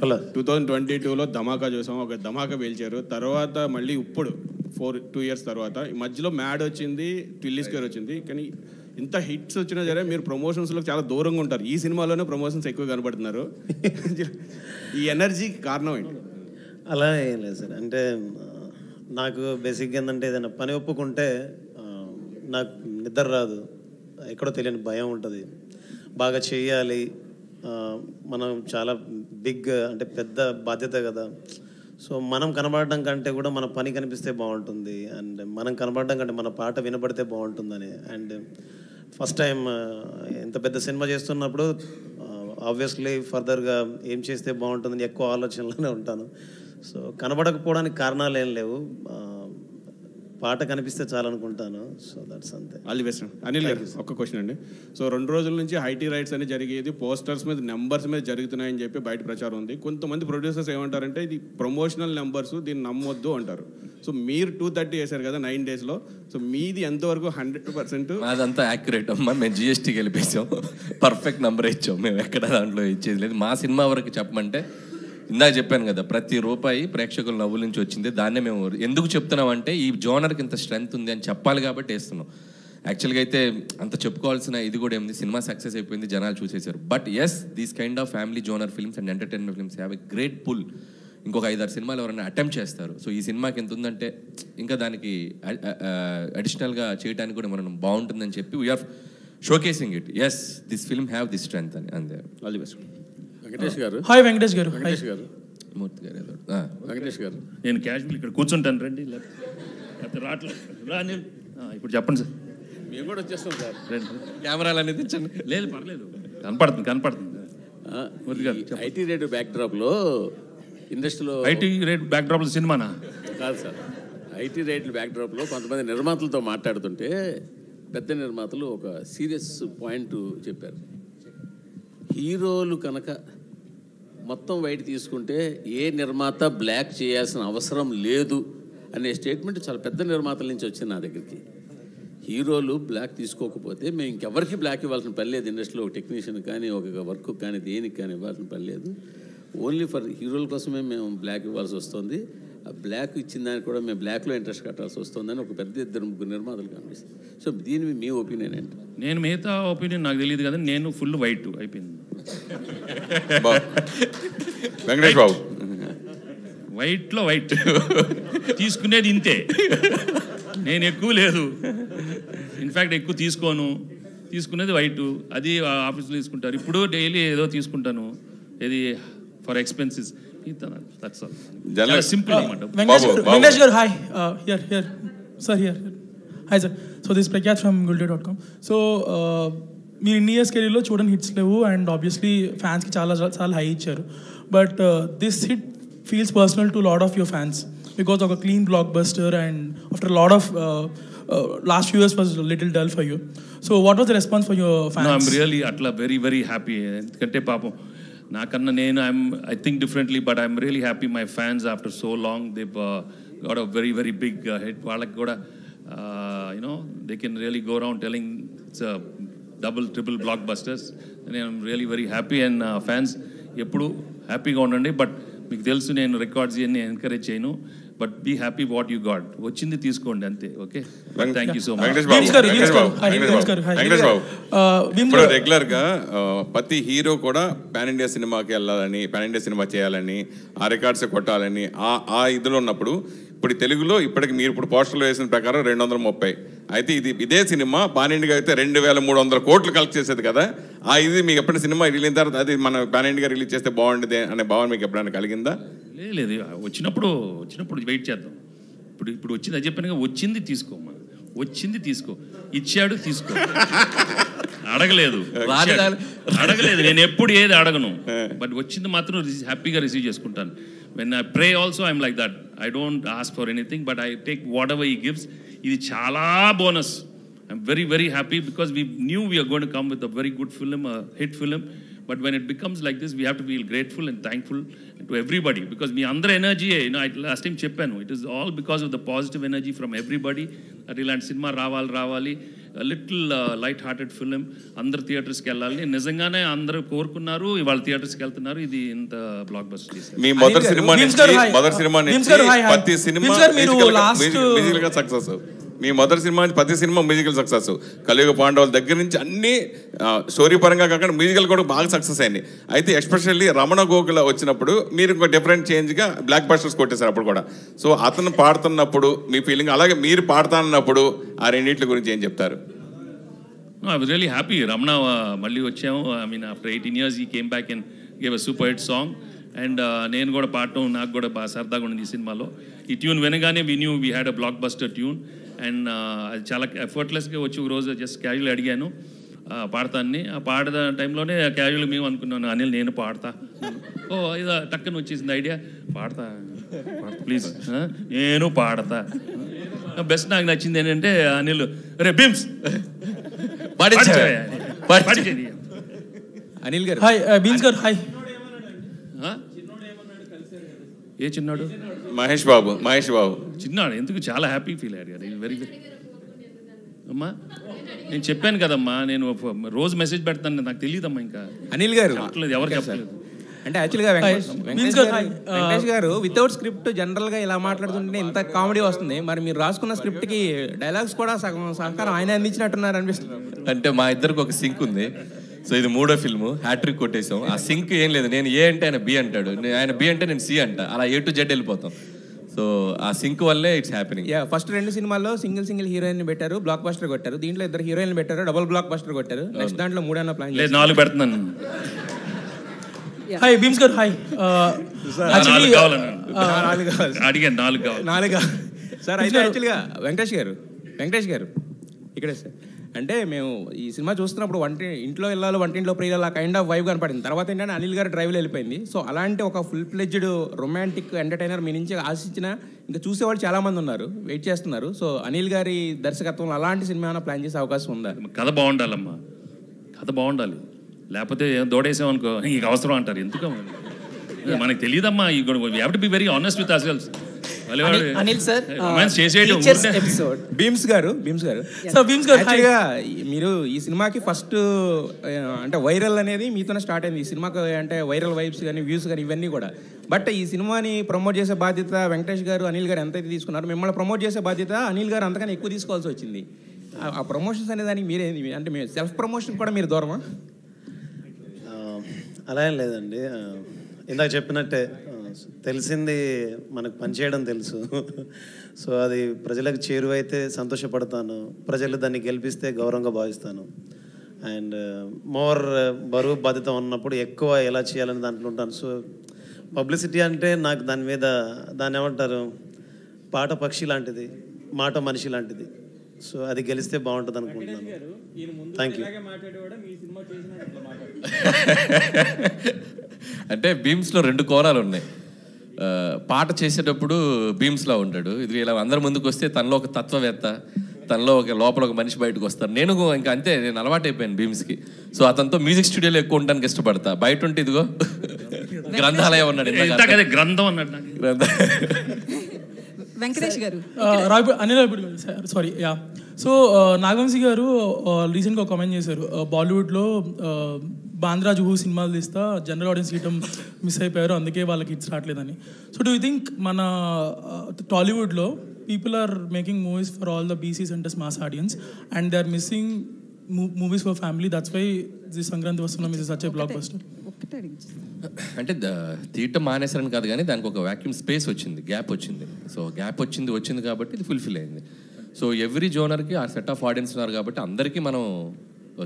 హలో 2022లో ధమాకా చూసాం, ఒక ధమాకా పేల్చారు. తర్వాత మళ్ళీ ఇప్పుడు 2 years తర్వాత ఈ మధ్యలో మ్యాడ్ వచ్చింది, ట్విల్లీ స్క్వేర్ వచ్చింది. కానీ ఇంత హిట్స్ వచ్చినా సరే మీరు ప్రమోషన్స్లో చాలా దూరంగా ఉంటారు. ఈ సినిమాలోనే ప్రమోషన్స్ ఎక్కువ కనబడుతున్నారు. ఈ ఎనర్జీకి కారణం ఏంటి? అలా ఏం లేదు సార్. అంటే నాకు బేసిక్గా ఏంటంటే ఏదైనా పని ఒప్పుకుంటే నాకు నిద్ర రాదు, ఎక్కడో తెలియని భయం ఉంటుంది. బాగా చేయాలి, మనం చాలా బిగ్ అంటే పెద్ద బాధ్యత కదా. సో మనం కనబడడం కంటే కూడా మన పని కనిపిస్తే బాగుంటుంది, అండ్ మనం కనబడడం కంటే మన పాట వినబడితే బాగుంటుందని. అండ్ ఫస్ట్ టైం ఇంత పెద్ద సినిమా చేస్తున్నప్పుడు ఆబ్వియస్లీ ఫర్దర్గా ఏం చేస్తే బాగుంటుందని ఎక్కువ ఆలోచనలోనే ఉంటాను. సో కనబడకపోవడానికి కారణాలు ఏం లేవు, పాట కనిపిస్తే చాలనుకుంటాను. సో దట్స్ అంతే. All the best. అనిల్ గారు ఒక్క క్వశ్చన్ అండి. సో 2 రోజుల నుంచి ఐటీ రైట్స్ అని జరిగేది, పోస్టర్స్ మీద నెంబర్స్ మీద జరుగుతున్నాయని చెప్పి బయట ప్రచారం ఉంది. కొంతమంది ప్రొడ్యూసర్స్ ఏమంటారంటే ఇది ప్రమోషనల్ నెంబర్స్, దీన్ని నమ్మొద్దు అంటారు. సో మీరు 230 వేశారు కదా 9 daysలో, సో మీది ఎంతవరకు 100%? అదంతా యాక్యురేట్ అమ్మా. మేము జిఎస్టీకి వెళ్ళిపోయాం, పర్ఫెక్ట్ నెంబర్ ఇచ్చాం. మేము ఎక్కడ దాంట్లో ఇచ్చేది లేదు. మా సినిమా వరకు చెప్పమంటే ఇందాక చెప్పాను కదా, ప్రతి రూపాయి ప్రేక్షకుల నవ్వుల నుంచి వచ్చింది. దాన్నే మేము ఎందుకు చెప్తున్నామంటే ఈ జోనర్కి ఇంత స్ట్రెంగ్త్ ఉంది అని చెప్పాలి కాబట్టి వేస్తున్నాం. యాక్చువల్గా అయితే అంత చెప్పుకోవాల్సిన ఇది కూడా ఏముంది, సినిమా సక్సెస్ అయిపోయింది, జనాలు చూసేశారు. But yes, these kind of family genre films and entertainment films have a great pull. ఇంకొక 5-6 సినిమాలు ఎవరైనా అటెంప్ట్ చేస్తారు. సో ఈ సినిమాకి ఎంత ఉందంటే ఇంకా దానికి అడిషనల్గా చేయడానికి కూడా మనం బాగుంటుందని చెప్పి we're showcasing it. Yes, this film have this strength అని. అంతే. All the best. వెంకటేష్ గారు. హాయ్ వెంకటేష్ గారు. వెంకటేష్ గారు. మూర్తి గారు. వెంకటేష్ గారు. నేను క్యాజువల్ ఇక్కడ కూర్చుంటాను రండి, లేకపోతే రావట్లేదు. ఇప్పుడు చెప్పండి సార్. మేము కూడా వచ్చేస్తాం సార్. కెమెరాలు అనేది తెచ్చండి. లేదు పర్లేదు, కనపడుతుంది. ఐటీ రేట్ బ్యాక్ డ్రాప్లో ఇండస్ట్రీలో ఐటీ రేట్ బ్యాక్ డ్రాప్లో సినిమానా కాదు సార్. ఐటీ రేట్ల బ్యాక్ డ్రాప్లో కొంతమంది నిర్మాతలతో మాట్లాడుతుంటే పెద్ద నిర్మాతలు ఒక సీరియస్ పాయింట్ చెప్పారు. హీరోలు కనుక మొత్తం వైట్ తీసుకుంటే ఏ నిర్మాత బ్లాక్ చేయాల్సిన అవసరం లేదు అనే స్టేట్మెంట్ చాలా పెద్ద నిర్మాతల నుంచి వచ్చింది నా దగ్గరికి. హీరోలు బ్లాక్ తీసుకోకపోతే మేము ఇంకెవరికి బ్లాక్ ఇవ్వాల్సిన పని లేదు. ఇండస్ట్రీలో ఒక టెక్నీషియన్ కానీ ఒక వర్క్ కానీ దేనికి కానీ ఇవ్వాల్సిన పని లేదు. ఓన్లీ ఫర్ హీరోల కోసమే మేము బ్లాక్ ఇవ్వాల్సి వస్తుంది. ఆ బ్లాక్ ఇచ్చిన దానికి కూడా మేము బ్లాక్లో ఇంట్రెస్ట్ కట్టాల్సి వస్తుందని ఒక పెద్ద 2-3 నిర్మాతలు కనిపిస్తుంది. సో దీని మీ ఒపీనియన్ ఏంటి? నేను మిగతా ఒపీనియన్ నాకు తెలియదు కదా, నేను ఫుల్ వైట్ అయిపోయింది. వెంకటేష్ బాబు వైట్లో వైట్ తీసుకునేది ఇంతే, నేను ఎక్కువ లేదు. ఇన్ఫ్యాక్ట్ ఎక్కువ తీసుకునేది వైట్. అది ఆఫీస్లో తీసుకుంటారు. ఇప్పుడు డైలీ ఏదో తీసుకుంటాను, ఇది ఫర్ ఎక్స్పెన్సెస్. సింపుల్ అనమాట. వెంకటేష్ గారు hi. Here sir, here hi sir. So this Prakhyat from gulday.com. So మీరు ఇన్ని ఇయర్స్ కెరీర్లో చూడని హిట్స్ లేవు, అండ్ ఆబ్వియస్లీ ఫ్యాన్స్కి చాలా హై ఇచ్చారు. But this hit feels personal to lot of your fans because ఒక clean blockbuster, and after lot of last few years was a little dull for you. So what was the response for your fans? No, I'm really atla very happy. ఎందుకంటే పాపం నాకన్నా నేను I think differently, but I'm really happy my fans after so long they've got a very big hit. వాళ్ళకి కూడా they can really go around telling it's a triple blockbusters, and I'm really very happy. And fans ఎప్పుడు హ్యాపీగా ఉండండి. But మీకు తెలుసు నేను records ఇవన్నీ encourage చేయను, but be happy what you got. వచ్చింది తీసుకోండి అంతే. Okay, thank you so much. ఇప్పుడు రెగ్యులర్ గా ప్రతి హీరో కూడా పాన్ ఇండియా సినిమాకి వెళ్ళాలని, పాన్ ఇండియా సినిమా చేయాలని, ఆ రికార్డ్స్ కొట్టాలని ఆ ఇదిలో ఉన్నప్పుడు ఇప్పుడు తెలుగులో ఇప్పటికి మీరు ఇప్పుడు పోస్టర్లో వేసిన ప్రకారం 230. అయితే ఇదే సినిమా పాన్ ఇండియా అయితే 2300 కోట్లు కలెక్ట్ చేసేది కదా. ఇది మీకు ఎప్పుడైనా సినిమా రిలీజ్ తర్వాత అది మన పాన్ ఇండియా రిలీజ్ చేస్తే బాగుండేది అనే భావన మీకు ఎప్పుడైనా కలిగిందా? లేదు, వచ్చినప్పుడు వెయిట్ చేద్దాం. ఇప్పుడు వచ్చింది అది చెప్పాను, వచ్చింది తీసుకో, ఇచ్చాడు తీసుకో. అడగలేదు, నేను ఎప్పుడు ఏది అడగను, బట్ వచ్చింది మాత్రం హ్యాపీగా రిసీవ్ చేసుకుంటాను. When I pray also I'm like that. I don't ask for anything, but I take what ever he gives. ఇది చాలా bonus. I'm very happy because we knew we are going to come with a very good film, a hit film. But when it becomes like this, we have to feel grateful and thankful to everybody, because మీ అందరి energy, last time చెప్పాను, it is all because of the positive energy from everybody. At ఇలాంటి cinema రావాలి, little light hearted film, అందరు థియేటర్స్కి వెళ్ళాలి. నిజంగానే అందరూ కోరుకున్నారు, ఇవాళ థియేటర్స్కి వెళ్తున్నారు. ఇది ఇంత బ్లాక్ బస్టర్. మీ మొదటి సినిమా ప్రతి సినిమా సక్సెస్. మీ మొదటి సినిమా నుంచి ప్రతి సినిమా మ్యూజికల్ సక్సెస్. కలియుగ పాండవుల దగ్గర నుంచి అన్ని స్టోరీ పరంగా కాకుండా మ్యూజికల్ కూడా బాగా సక్సెస్ అయింది. అయితే ఎస్పెషల్లీ రమణ గోకుల వచ్చినప్పుడు మీరు ఇంకో డిఫరెంట్ చేంజ్గా బ్లాక్ బస్టర్స్ కొట్టేశారు అప్పుడు కూడా. సో అతను పాడుతున్నప్పుడు మీ ఫీలింగ్, అలాగే మీరు పాడుతున్నప్పుడు ఆ రెండింటి గురించి ఏం చెప్తారు? I was really happy. Ramana మళ్ళీ వచ్చాము. ఐ మీన్ ఆఫ్టర్ 18 years ఈ came back and gave a super hit song. And నేను కూడా పాడటం నాకు కూడా బాగా సరదాగా ఉండింది ఈ సినిమాలో. ఈ ట్యూన్ వినగానే we knew we had a block buster tune. And అది చాలా ఎఫర్ట్లెస్గా వచ్చి ఒక రోజు జస్ట్ క్యాజువల్ అడిగాను పాడతాన్ని. ఆ పాడద టైంలోనే క్యాజువల్ మేము అనుకున్నాను, అనిల్ నేను పాడతా. ఓ ఇదో టక్కన వచ్చేసింది ఐడియా, పాడతా ప్లీజ్ నేను పాడతా. బెస్ట్ నాకు నచ్చింది ఏంటంటే అనిల్ రే బిమ్స్ అనిల్ గారు హాయ్, బీమ్స్ గారు హాయ్. ఏ చిన్నాడు? మహేష్ బాబు. చిన్నాడు ఎందుకు చాలా హ్యాపీ ఫీల్ అయ్యారు గారు. వెరీ వెరీ అమ్మా నేను చెప్పాను కదమ్మా, నేను రోజు మెసేజ్ పెడతాను, నాకు తెలియదమ్మా. ఇంకా అనిల్ గారు ఎవరు చెప్పలేదు. అంటే యాక్చువల్గా వెంకటేష్ గారు వితౌట్ స్క్రిప్ట్ జనరల్గా ఇలా మాట్లాడుతుంటే ఇంత కామెడీ వస్తుంది. మరి మీరు రాసుకున్న స్క్రిప్ట్కి డైలాగ్స్ కూడా సగం సహకారం ఆయన అందించినట్టున్నారు అనిపిస్తుంది. అంటే మా ఇద్దరికి ఒక సింక్ ఉంది. సో ఇది 3వ ఫిల్ము, హ్యాట్రిక్ కొట్టేసాం. ఆ సింక్ ఏం లేదు, నేను ఏ అంటే ఆయన బి అంటాడు, ఆయన బి అంటే నేను సి అంట, అలా A to Z వెళ్ళిపోతాం. సో ఆ సింక్ వల్లే ఇట్స్ హ్యాపెనింగ్. ఫస్ట్ 2 సినిమాల్లో సింగిల్ హీరోయిన్ పెట్టారు, బ్లాక్ బస్టర్ కొట్టారు. దీంట్లో 2 హీరోయిన్లు పెట్టారు, డబుల్ బ్లాక్ బస్టర్ కొట్టారు. నెక్స్ట్ దాంట్లో 3 ప్లాన్ లేదు, 4 పెడుతున్నాను. హాయ్ బీమ్స్ గారు హాయ్. అడిగాను 4 సార్. అయితే యాక్చువల్గా వెంకటేష్ గారు ఇక్కడే సార్. అంటే మేము ఈ సినిమా చూస్తున్నప్పుడు ఇంట్లో వెళ్ళాలి, వంటింట్లో ప్రియులు, ఆ కైండ్ ఆఫ్ వైబ్ కనపడింది. తర్వాత ఏంటంటే అనిల్ గారు డ్రైవ్లో వెళ్ళిపోయింది. సో అలాంటి ఒక ఫుల్ ఫ్లెడ్జ్డ్ రొమాంటిక్ ఎంటర్టైనర్ మీ నుంచి ఆశించిన ఇంకా చూసేవాళ్ళు చాలామంది ఉన్నారు, వెయిట్ చేస్తున్నారు. సో అనిల్ గారి దర్శకత్వంలో అలాంటి సినిమా ఏమైనా ప్లాన్ చేసే అవకాశం ఉందా? కథ బాగుండాలమ్మా, కథ బాగుండాలి. లేకపోతే దోడేసామనుకో నీకు అవసరం అంటారు. ఎందుకు మనకు తెలియదమ్మా. ఈ we have to be very honest with ourselves. Anil sir Bheems garu యాక్చువల్గా మీరు ఈ సినిమాకి ఫస్ట్ అంటే వైరల్ అనేది మీతోనే స్టార్ట్ అయింది. ఈ సినిమాకి అంటే వైరల్ వైబ్స్ కానీ వ్యూస్ కానీ ఇవన్నీ కూడా. బట్ ఈ సినిమాని ప్రమోట్ చేసే బాధ్యత వెంకటేష్ గారు, అనిల్ గారు ఎంతైతే తీసుకున్నారు, మిమ్మల్ని ప్రమోట్ చేసే బాధ్యత అనిల్ గారు అంతకన్నా ఎక్కువ తీసుకోవాల్సి వచ్చింది. ఆ ప్రమోషన్స్ అనే దానికి మీరేంది అంటే మీరు సెల్ఫ్ ప్రమోషన్ కూడా మీరు దూరమా? అలా ఏం లేదండి. ఇందాక చెప్పినట్టే తెలిసింది మనకు పనిచేయడం తెలుసు. సో అది ప్రజలకు చేరువైతే సంతోషపడతాను, ప్రజలు దాన్ని గెలిపిస్తే గౌరవంగా భావిస్తాను. అండ్ మోర్ బరువు బాధ్యత ఉన్నప్పుడు ఎక్కువ ఎలా చేయాలని దాంట్లో ఉంటాను. సో పబ్లిసిటీ అంటే నాకు దాని మీద దాన్ని ఏమంటారు, పాట పక్షి లాంటిది, మాట మనిషి లాంటిది. సో అది గెలిస్తే బాగుంటుంది అనుకుంటున్నాను. Thank you. అంటే బీమ్స్లో 2 కోణాలు ఉన్నాయి. పాట చేసేటప్పుడు బీమ్స్లా ఉంటాడు, ఇది ఇలా అందరి ముందుకు వస్తే తనలో ఒక తత్వవేత్త, తనలో ఒక లోపల ఒక మనిషి బయటకు వస్తారు. నేను ఇంకా అంతే, నేను అలవాటైపోయాను బీమ్స్కి. సో అతనితో మ్యూజిక్ స్టూడియోలో ఎక్కువ ఉండడానికి ఇష్టపడతా. బయట ఉంటే ఇదిగో గ్రంథాలయం ఉన్నాడు, గ్రంథం అన్నాడు. Venkatesh garu Anil sorry yeah. So Nagavamsi garu రీసెంట్గా కామెంట్ చేశారు, బాలీవుడ్లో బాంద్రా జుహూ సినిమాలు తీస్తా జనరల్ ఆడియన్స్ గీయటం మిస్ అయిపోయారు, అందుకే వాళ్ళకి హిట్స్ రావట్లేదని. సో డూ యూ థింక్ మన టాలీవుడ్లో people are making movies for all the BC centres mass audience and they are missing movies for family, that's why the Sankranthi Vasthunnam is such a blockbuster? అంటే తీయటం మానేసారని కాదు, కానీ దానికి ఒక వ్యాక్యూమ్ స్పేస్ వచ్చింది, గ్యాప్ వచ్చింది. సో గ్యాప్ వచ్చింది కాబట్టి ఇది ఫుల్ఫిల్ అయింది. సో ఎవ్రీ జోనర్కి ఆ సెట్ ఆఫ్ ఆడియన్స్ ఉన్నారు కాబట్టి అందరికీ మనం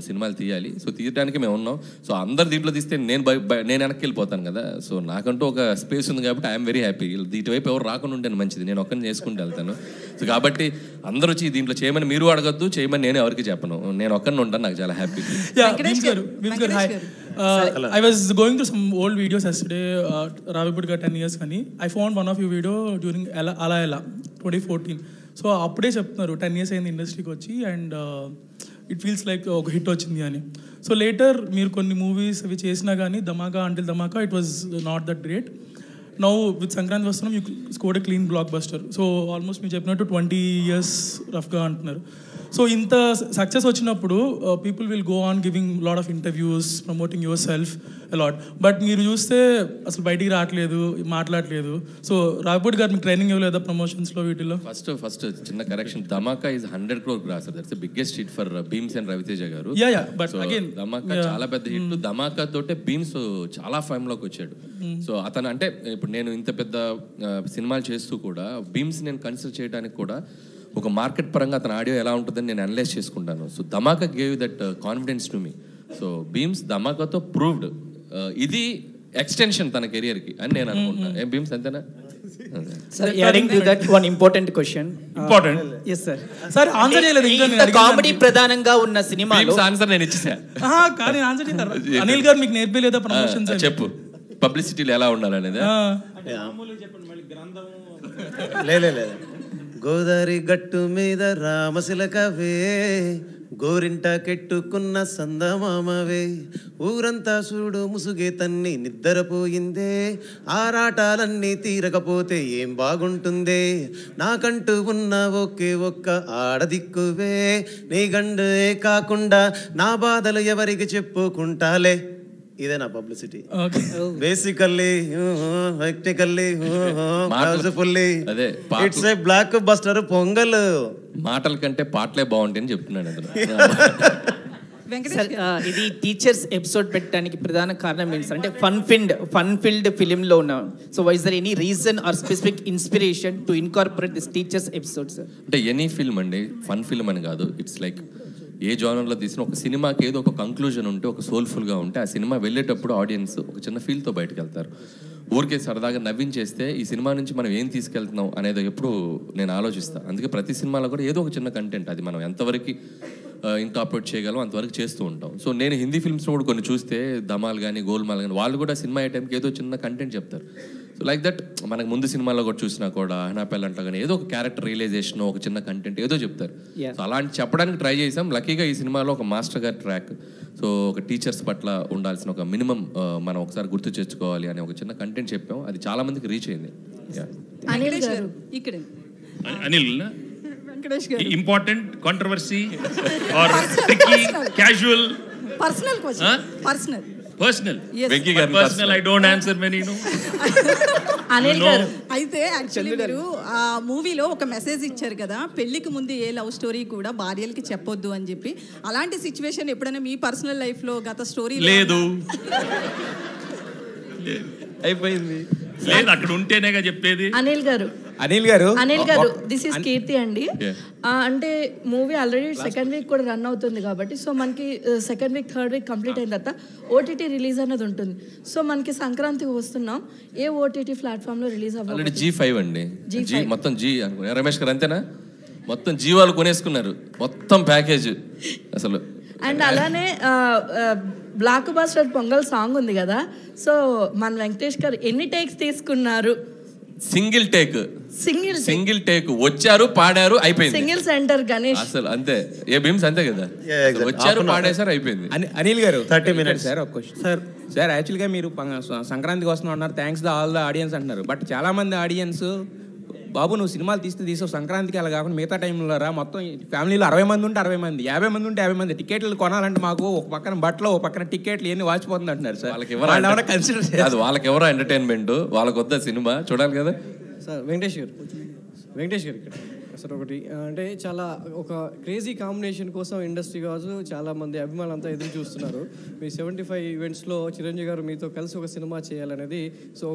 సినిమాలు తీయాలి. సో తీయడానికి మేము ఉన్నాం. సో అందరు దీంట్లో తీస్తే నేను వెనక్కి వెళ్ళిపోతాను కదా. సో నాకంటూ ఒక స్పేస్ ఉంది కాబట్టి ఐఎమ్ వెరీ హ్యాపీ. ఇటువైపు ఎవరు రాకుండా ఉంటేనే మంచిది, నేను ఒక్కరిని చేసుకుంటూ వెళ్తాను. సో కాబట్టి అందరూ వచ్చి దీంట్లో చేయమని మీరు అడగద్దు, చేయమని నేను ఎవరికి చెప్పను, నేను ఒక్కరిని ఉంటాను, నాకు చాలా happy. I was going through some old videos yesterday, Ravipudi 10 years కానీ I found one of your video during Ala Ela 2014. So అప్పుడే చెప్తున్నారు 10 years అయింది ఇండస్ట్రీకి వచ్చి అండ్ ఇట్ ఫీల్స్ లైక్ ఒక హిట్ వచ్చింది అని. సో లేటర్ మీరు కొన్ని మూవీస్ అవి చేసినా కానీ Dhamaka until Dhamaka it was not that great. Now with Sankranthi Vasthunnam you scored a clean blockbuster. So almost మీరు చెప్పినట్టు 20 years రఫ్గా అంటున్నారు. సో ఇంత సక్సెస్ వచ్చినప్పుడు people will go on giving lot of interviews promoting your self a lot. But మీరు చూస్తే అసలు బయటికి రావట్లేదు, మాట్లాడలేదు. సో రాఘపూడి గారు మీకు ట్రైనింగ్ ఇవ్వలేదా ప్రమోషన్స్లో వీటిలో? ఫస్ట్ చిన్న correction, Dhamaka is 100 crore gross. That's the biggest hit for Bheems and Raviteja గారు. బట్ అగైన్ ధమాకా చాలా పెద్ద హిట్. ధమాకా తోటే భీమ్స్ చాలా ఫేమ్లోకి వచ్చాడు. సో అతను అంటే ఇప్పుడు నేను ఇంత పెద్ద సినిమాలు చేస్తూ కూడా భీమ్స్ నేను కన్సిడర్ చేయడానికి కూడా ఒక మార్కెట్ పరంగా అతని ఆడియో ఎలా ఉంటుందని నేను అనలైజ్ చేసుకుంటాను. So Dhamaka gave that confidence to me. So Bheems ధమాకాతో ప్రూవ్డ్ ఇది ఎక్స్టెన్షన్ తన కెరియర్కి అని నేను అనుకుంటున్నాను. ఏం భీమ్స్ అంతేనా? Sir, adding to that one important question. Important. Yes sir. Sir, answer చేయలేదు ఇంకా నేను అడిగాను. కామెడీ ప్రధానంగా ఉన్న సినిమాలో భీమ్స్ ఆన్సర్ నేను ఇచ్చేసా. కానీ ఆన్సర్ చేశారు. అనిల్ గారు మీకు నేర్పలేదా ప్రమోషన్స్? చెప్పు, పబ్లిసిటీలో ఎలా ఉండాలనేది. లేదు గోదావరి గట్టు మీద రామశిలకవే, గోరింట కెట్టుకున్న సందమామవే, ఊరంతా చూడు ముసుగే తన్ని నిద్రపోయిందే, ఆరాటాలన్నీ తీరకపోతే ఏం బాగుంటుందే, నాకంటూ ఉన్న ఒకే ఒక్క ఆడదిక్కువే, నీ గండే కాకుండా నా బాధలు ఎవరికి చెప్పుకుంటాలే. ఇదే నా publicity. Basically technically beautifully it's a block buster pongal. మాటల కంటే పాటలే బాగుంటాయి అని చెప్తున్నాడు అందులో. సార్ ఇది టీచర్స్ ఎపిసోడ్ పెట్టడానికి ప్రధాన కారణం ఏంటి సార్? అంటే ఫన్ ఫిల్డ్ ఫిలింలో ఉన్నాం. So why's there any reason or specific inspiration to incorporate this teachers episode sir? అంటే ఎనీ ఫిల్మ్ అండి, ఫన్ ఫిల్మ్ అని కాదు. ఇట్స్ లైక్ ఏ జానర్లో తీసిన ఒక సినిమాకి ఏదో ఒక కంక్లూజన్ ఉంటే, ఒక సోల్ఫుల్గా ఉంటే, ఆ సినిమా వెళ్ళేటప్పుడు ఆడియన్స్ ఒక చిన్న ఫీల్తో బయటకు వెళ్తారు. ఊరికే సరదాగా నవ్వించేస్తే ఈ సినిమా నుంచి మనం ఏం తీసుకెళ్తున్నాం అనేది ఎప్పుడు నేను ఆలోచిస్తాను. అందుకే ప్రతి సినిమాలో కూడా ఏదో ఒక చిన్న కంటెంట్, అది మనం ఎంతవరకు ఇంకాపరేట్ చేయగలం అంతవరకు చేస్తూ ఉంటాం. సో నేను హిందీ ఫిల్మ్స్ కూడా కొన్ని చూస్తే, ధమాల్ కానీ గోల్మాల్ కానీ, వాళ్ళు కూడా సినిమా అయ్యే టైంకి ఏదో చిన్న కంటెంట్ చెప్తారు. సో లైక్ దట్ మనకు ముందు సినిమాలో కూడా చూసినా కూడా నా పెళ్ళంట కానీ ఏదో ఒక క్యారెక్టర్ రియలైజేషన్, ఒక చిన్న కంటెంట్ ఏదో చెప్తారు. సో అలాంటి చెప్పడానికి ట్రై చేసాం. లక్కీగా ఈ సినిమాలో ఒక మాస్టర్ గారి ట్రాక్, సో ఒక టీచర్స్ పట్ల ఉండాల్సిన ఒక మినిమం మనం ఒకసారి గుర్తు తెచ్చుకోవాలి అనే ఒక చిన్న కంటెంట్ చెప్పాం. అది చాలా మందికి రీచ్ అయింది. అనిల్ గారు ఇక్కడే అనిల్ వెంకటేష్ గారు important controversy or tricky casual personal question personal Venky గారు personal I don't answer many no. Anil గారు అయితే యాక్చువల్లీ మీరు ఆ మూవీలో ఒక మెసేజ్ ఇచ్చారు కదా, పెళ్లికి ముందు ఏ లవ్ స్టోరీ కూడా భార్యలకి చెప్పొద్దు అని చెప్పి. అలాంటి సిచ్యువేషన్ ఎప్పుడైనా మీ పర్సనల్ లైఫ్ లో గత స్టోరీ లేదు? అయిపోయింది లేదు, అక్కడ ఉంటేనేగా చెప్పేది. అనిల్ గారు దిస్ ఇస్ కీర్తి అండి. అంటే మూవీ ఆల్రెడీ సెకండ్ వీక్ కూడా రన్ అవుతుంది కాబట్టి, సో మనకి second week third week complete అయిన తర్వాత ఓటీటీ రిలీజ్ అనేది ఉంటుంది. సో మనకి సంక్రాంతికి వస్తున్నాం, ఏ ఓటీటీ ప్లాట్ఫామ్ లో రిలీజ్ అవ్వాలి? G5 అండి. మొత్తం జీ అనుకున్నా. రమేష్ గారు అంతేనా? మొత్తం జీ వాళ్ళు కొనేసుకున్నారు మొత్తం ప్యాకేజ్ అసలు. అండ్ అలానే బ్లాక్ బస్టర్ పొంగల్ సాంగ్ ఉంది కదా, సో మన వెంకటేష్ గారు ఎన్ని టేక్స్ తీసుకున్నారు? సింగిల్ టేక్ వచ్చారు, పాడారు, అయిపోయింది. సింగిల్ సెంటర్ గణేష్ అసలు అంతే. ఏ భీమ్స్ అంతే కదా, వచ్చారు, పాడేశారు, అయిపోయింది. అనిల్ గారు 30 minutes సార్ ఒక క్వశ్చన్ సార్ యాక్చువల్గా మీరు సంక్రాంతికి వస్తున్నాం అన్నారు, thanks the all the audience అంటున్నారు. బట్ చాలా మంది ఆడియన్స్ బాబు నువ్వు సినిమాలు తీసావు సంక్రాంతికి అలా కాకుండా మిగతా టైంలో రా, మొత్తం ఫ్యామిలీలో 60 మంది ఉంటే 60 మంది, 50 మంది ఉంటే 50 మంది, టికెట్లు కొనాలంటే మాకు ఒక పక్కన బట్టలు, ఒక పక్కన టికెట్లు ఇవన్నీ వాచిపోతుంది అంటున్నారు సార్. వాళ్ళకి ఎవరో ఎంటర్టైన్మెంట్, వాళ్ళకి వద్ద సినిమా చూడాలి కదా సార్. వెంకటేష్ గారు ఇక్కడ సార్ ఒకటి అంటే చాలా ఒక క్రేజీ కాంబినేషన్ కోసం ఇండస్ట్రీ కావచ్చు చాలామంది అభిమానులు అంతా ఎదురు చూస్తున్నారు. మీ 75 ఈవెంట్స్లో చిరంజీవి గారు మీతో కలిసి ఒక సినిమా చేయాలనేది సో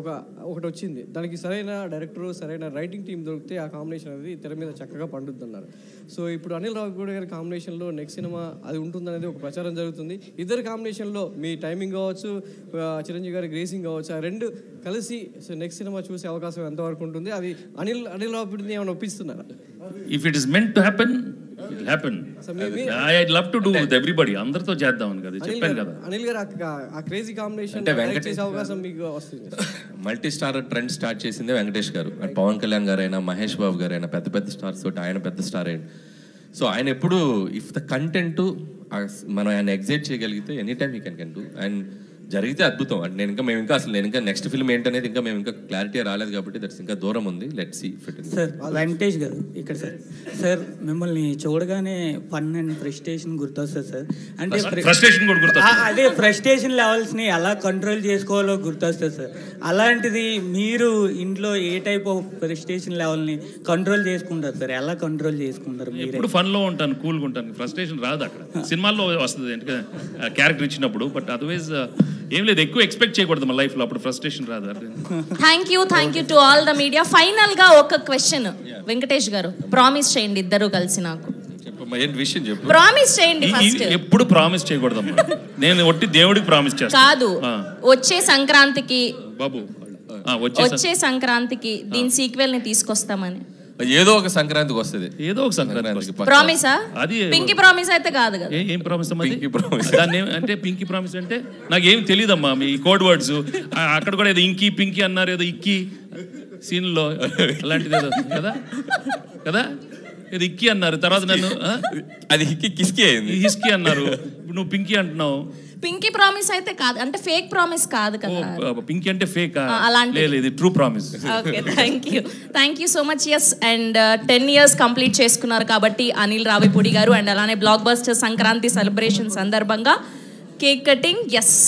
ఒకటి వచ్చింది. దానికి సరైన డైరెక్టరు, సరైన రైటింగ్ టీం దొరికితే ఆ కాంబినేషన్ అనేది తెర మీద చక్కగా పండుతున్నారు. సో ఇప్పుడు అనిల్ రావిపూడి గారి కాంబినేషన్లో నెక్స్ట్ సినిమా అది ఉంటుందనేది ఒక ప్రచారం జరుగుతుంది. ఇద్దరు కాంబినేషన్లో మీ టైమింగ్ కావచ్చు, చిరంజీవి గారి గ్రేసింగ్ కావచ్చు, ఆ రెండు కలిసి సో నెక్స్ట్ సినిమా చూసే అవకాశం ఎంతవరకు ఉంటుంది? అది అనిల్ రావిపూడిని ఏమైనా ఒప్పిస్తున్నారా? If it is meant to happen, it will happen. I'd love to do with everybody. అందరితో చేద్దామని కదా చెప్పాను కదా. అనిల్ గారు ఆ క్రేజీ కాంబినేషన్ చేసే అవకాశం మీకు వస్తుంది. మల్టీ స్టార్ ట్రెండ్ స్టార్ట్ చేసిందే వెంకటేష్ గారు. పవన్ కళ్యాణ్ గారు అయినా, మహేష్ బాబు గారు అయినా, పెద్ద పెద్ద స్టార్స్ తోటి ఆయన పెద్ద స్టార్ అయ్యాడు. సో ఆయన ఎప్పుడు ఇఫ్ ద కంటెంట్ మనం ఆయన ఎగ్జైట్ చేయగలిగితే any time he can do. And జరిగితే అద్భుతం. అంటే నేను ఇంకా నెక్స్ట్ ఫిల్మ్ ఏంటనేది మేము ఇంకా క్లారిటీ రాలేదు కాబట్టి దట్స్ ఇంకా దూరం ఉంది. Let's see fit. Sir Venkatesh garu ఇక్కడ సార్ మిమ్మల్ని చూడగానే ఫన్ అండ్ ఫ్రస్ట్రేషన్ గుర్తొస్తుంది సార్. అంటే ఫ్రస్ట్రేషన్ కూడా గుర్తొస్తుంది. అదే ఫ్రస్ట్రేషన్ లెవెల్స్ని ఎలా కంట్రోల్ చేసుకోవాలో గుర్తొస్తుంది సార్. అలాంటిది మీరు ఇంట్లో ఏ టైప్ ఆఫ్ ఫ్రస్ట్రేషన్ లెవెల్ని కంట్రోల్ చేసుకుంటారు సార్? ఎలా కంట్రోల్ చేసుకుంటారు మీరు? ఎప్పుడు ఫన్లో ఉంటాను, కూల్గా ఉంటాను, ఫ్రస్ట్రేషన్ రాదు. అక్కడ సినిమాల్లో వస్తుంది అంటే క్యారెక్టర్ ఇచ్చినప్పుడు. బట్ అదర్వైజ్ ఏం లేదు, ఎక్కువ ఎక్స్పెక్ట్ చేయకూడదు మన లైఫ్లో, అప్పుడు ఫ్రస్ట్రేషన్ రాదు. Thank you to all the media. Final గా ఒక క్వశ్చన్ వెంకటేష్ గారు, ప్రామిస్ చేయండి ఇద్దరు కలిసి నాకు. విషయం చెప్పు. ప్రామిస్ చేయండి ఫస్ట్. ఎప్పుడు ప్రామిస్ చేయకూడదమ్మా. నేను ఒట్టి దేవుడికి ప్రామిస్ చేస్తాను. కాదు, వచ్చే సంక్రాంతికి బాబు వచ్చే సంక్రాంతికి దీని సీక్వెల్ ని తీసుకొస్తామని. ఏదో ఒక సంక్రాంతికి వస్తుంది. ఏదో ఒక సంక్రాంతికి ప్రామిసా? అది పింకీ ప్రామిస్ అయితే కాదు కదా. ఏం ప్రామిస్ అమ్మా? దాన్ని అంటే పింకీ ప్రామిస్ అంటే నాకేం తెలియదమ్మా మీ కోడ్ వర్డ్స్. అక్కడ కూడా ఏదో ఇంకీ పింకీ అన్నారు, ఏదో ఇక్కి సీన్లో అలాంటిది ఏదో కదా ఏదో ఇక్కి అన్నారు. తర్వాత నన్ను అది హిస్కీ అయింది, హిస్కీ అన్నారు. ఇప్పుడు నువ్వు పింకీ అంటున్నావు. పింకీ ప్రామిస్ అయితే కాదు, అంటే ఫేక్ ప్రామిస్ కాదు కదా. పింకీ అంటే ఫేక్ అలాంటి ఇది true promise. Okay, thank you so much. Yes, and 10 years complete చేసుకున్నారు కాబట్టి అనిల్ రావిపూడి గారు, అండ్ అలానే బ్లాక్ బస్టర్ సంక్రాంతి సెలబ్రేషన్ సందర్భంగా కేక్ కటింగ్. ఎస్.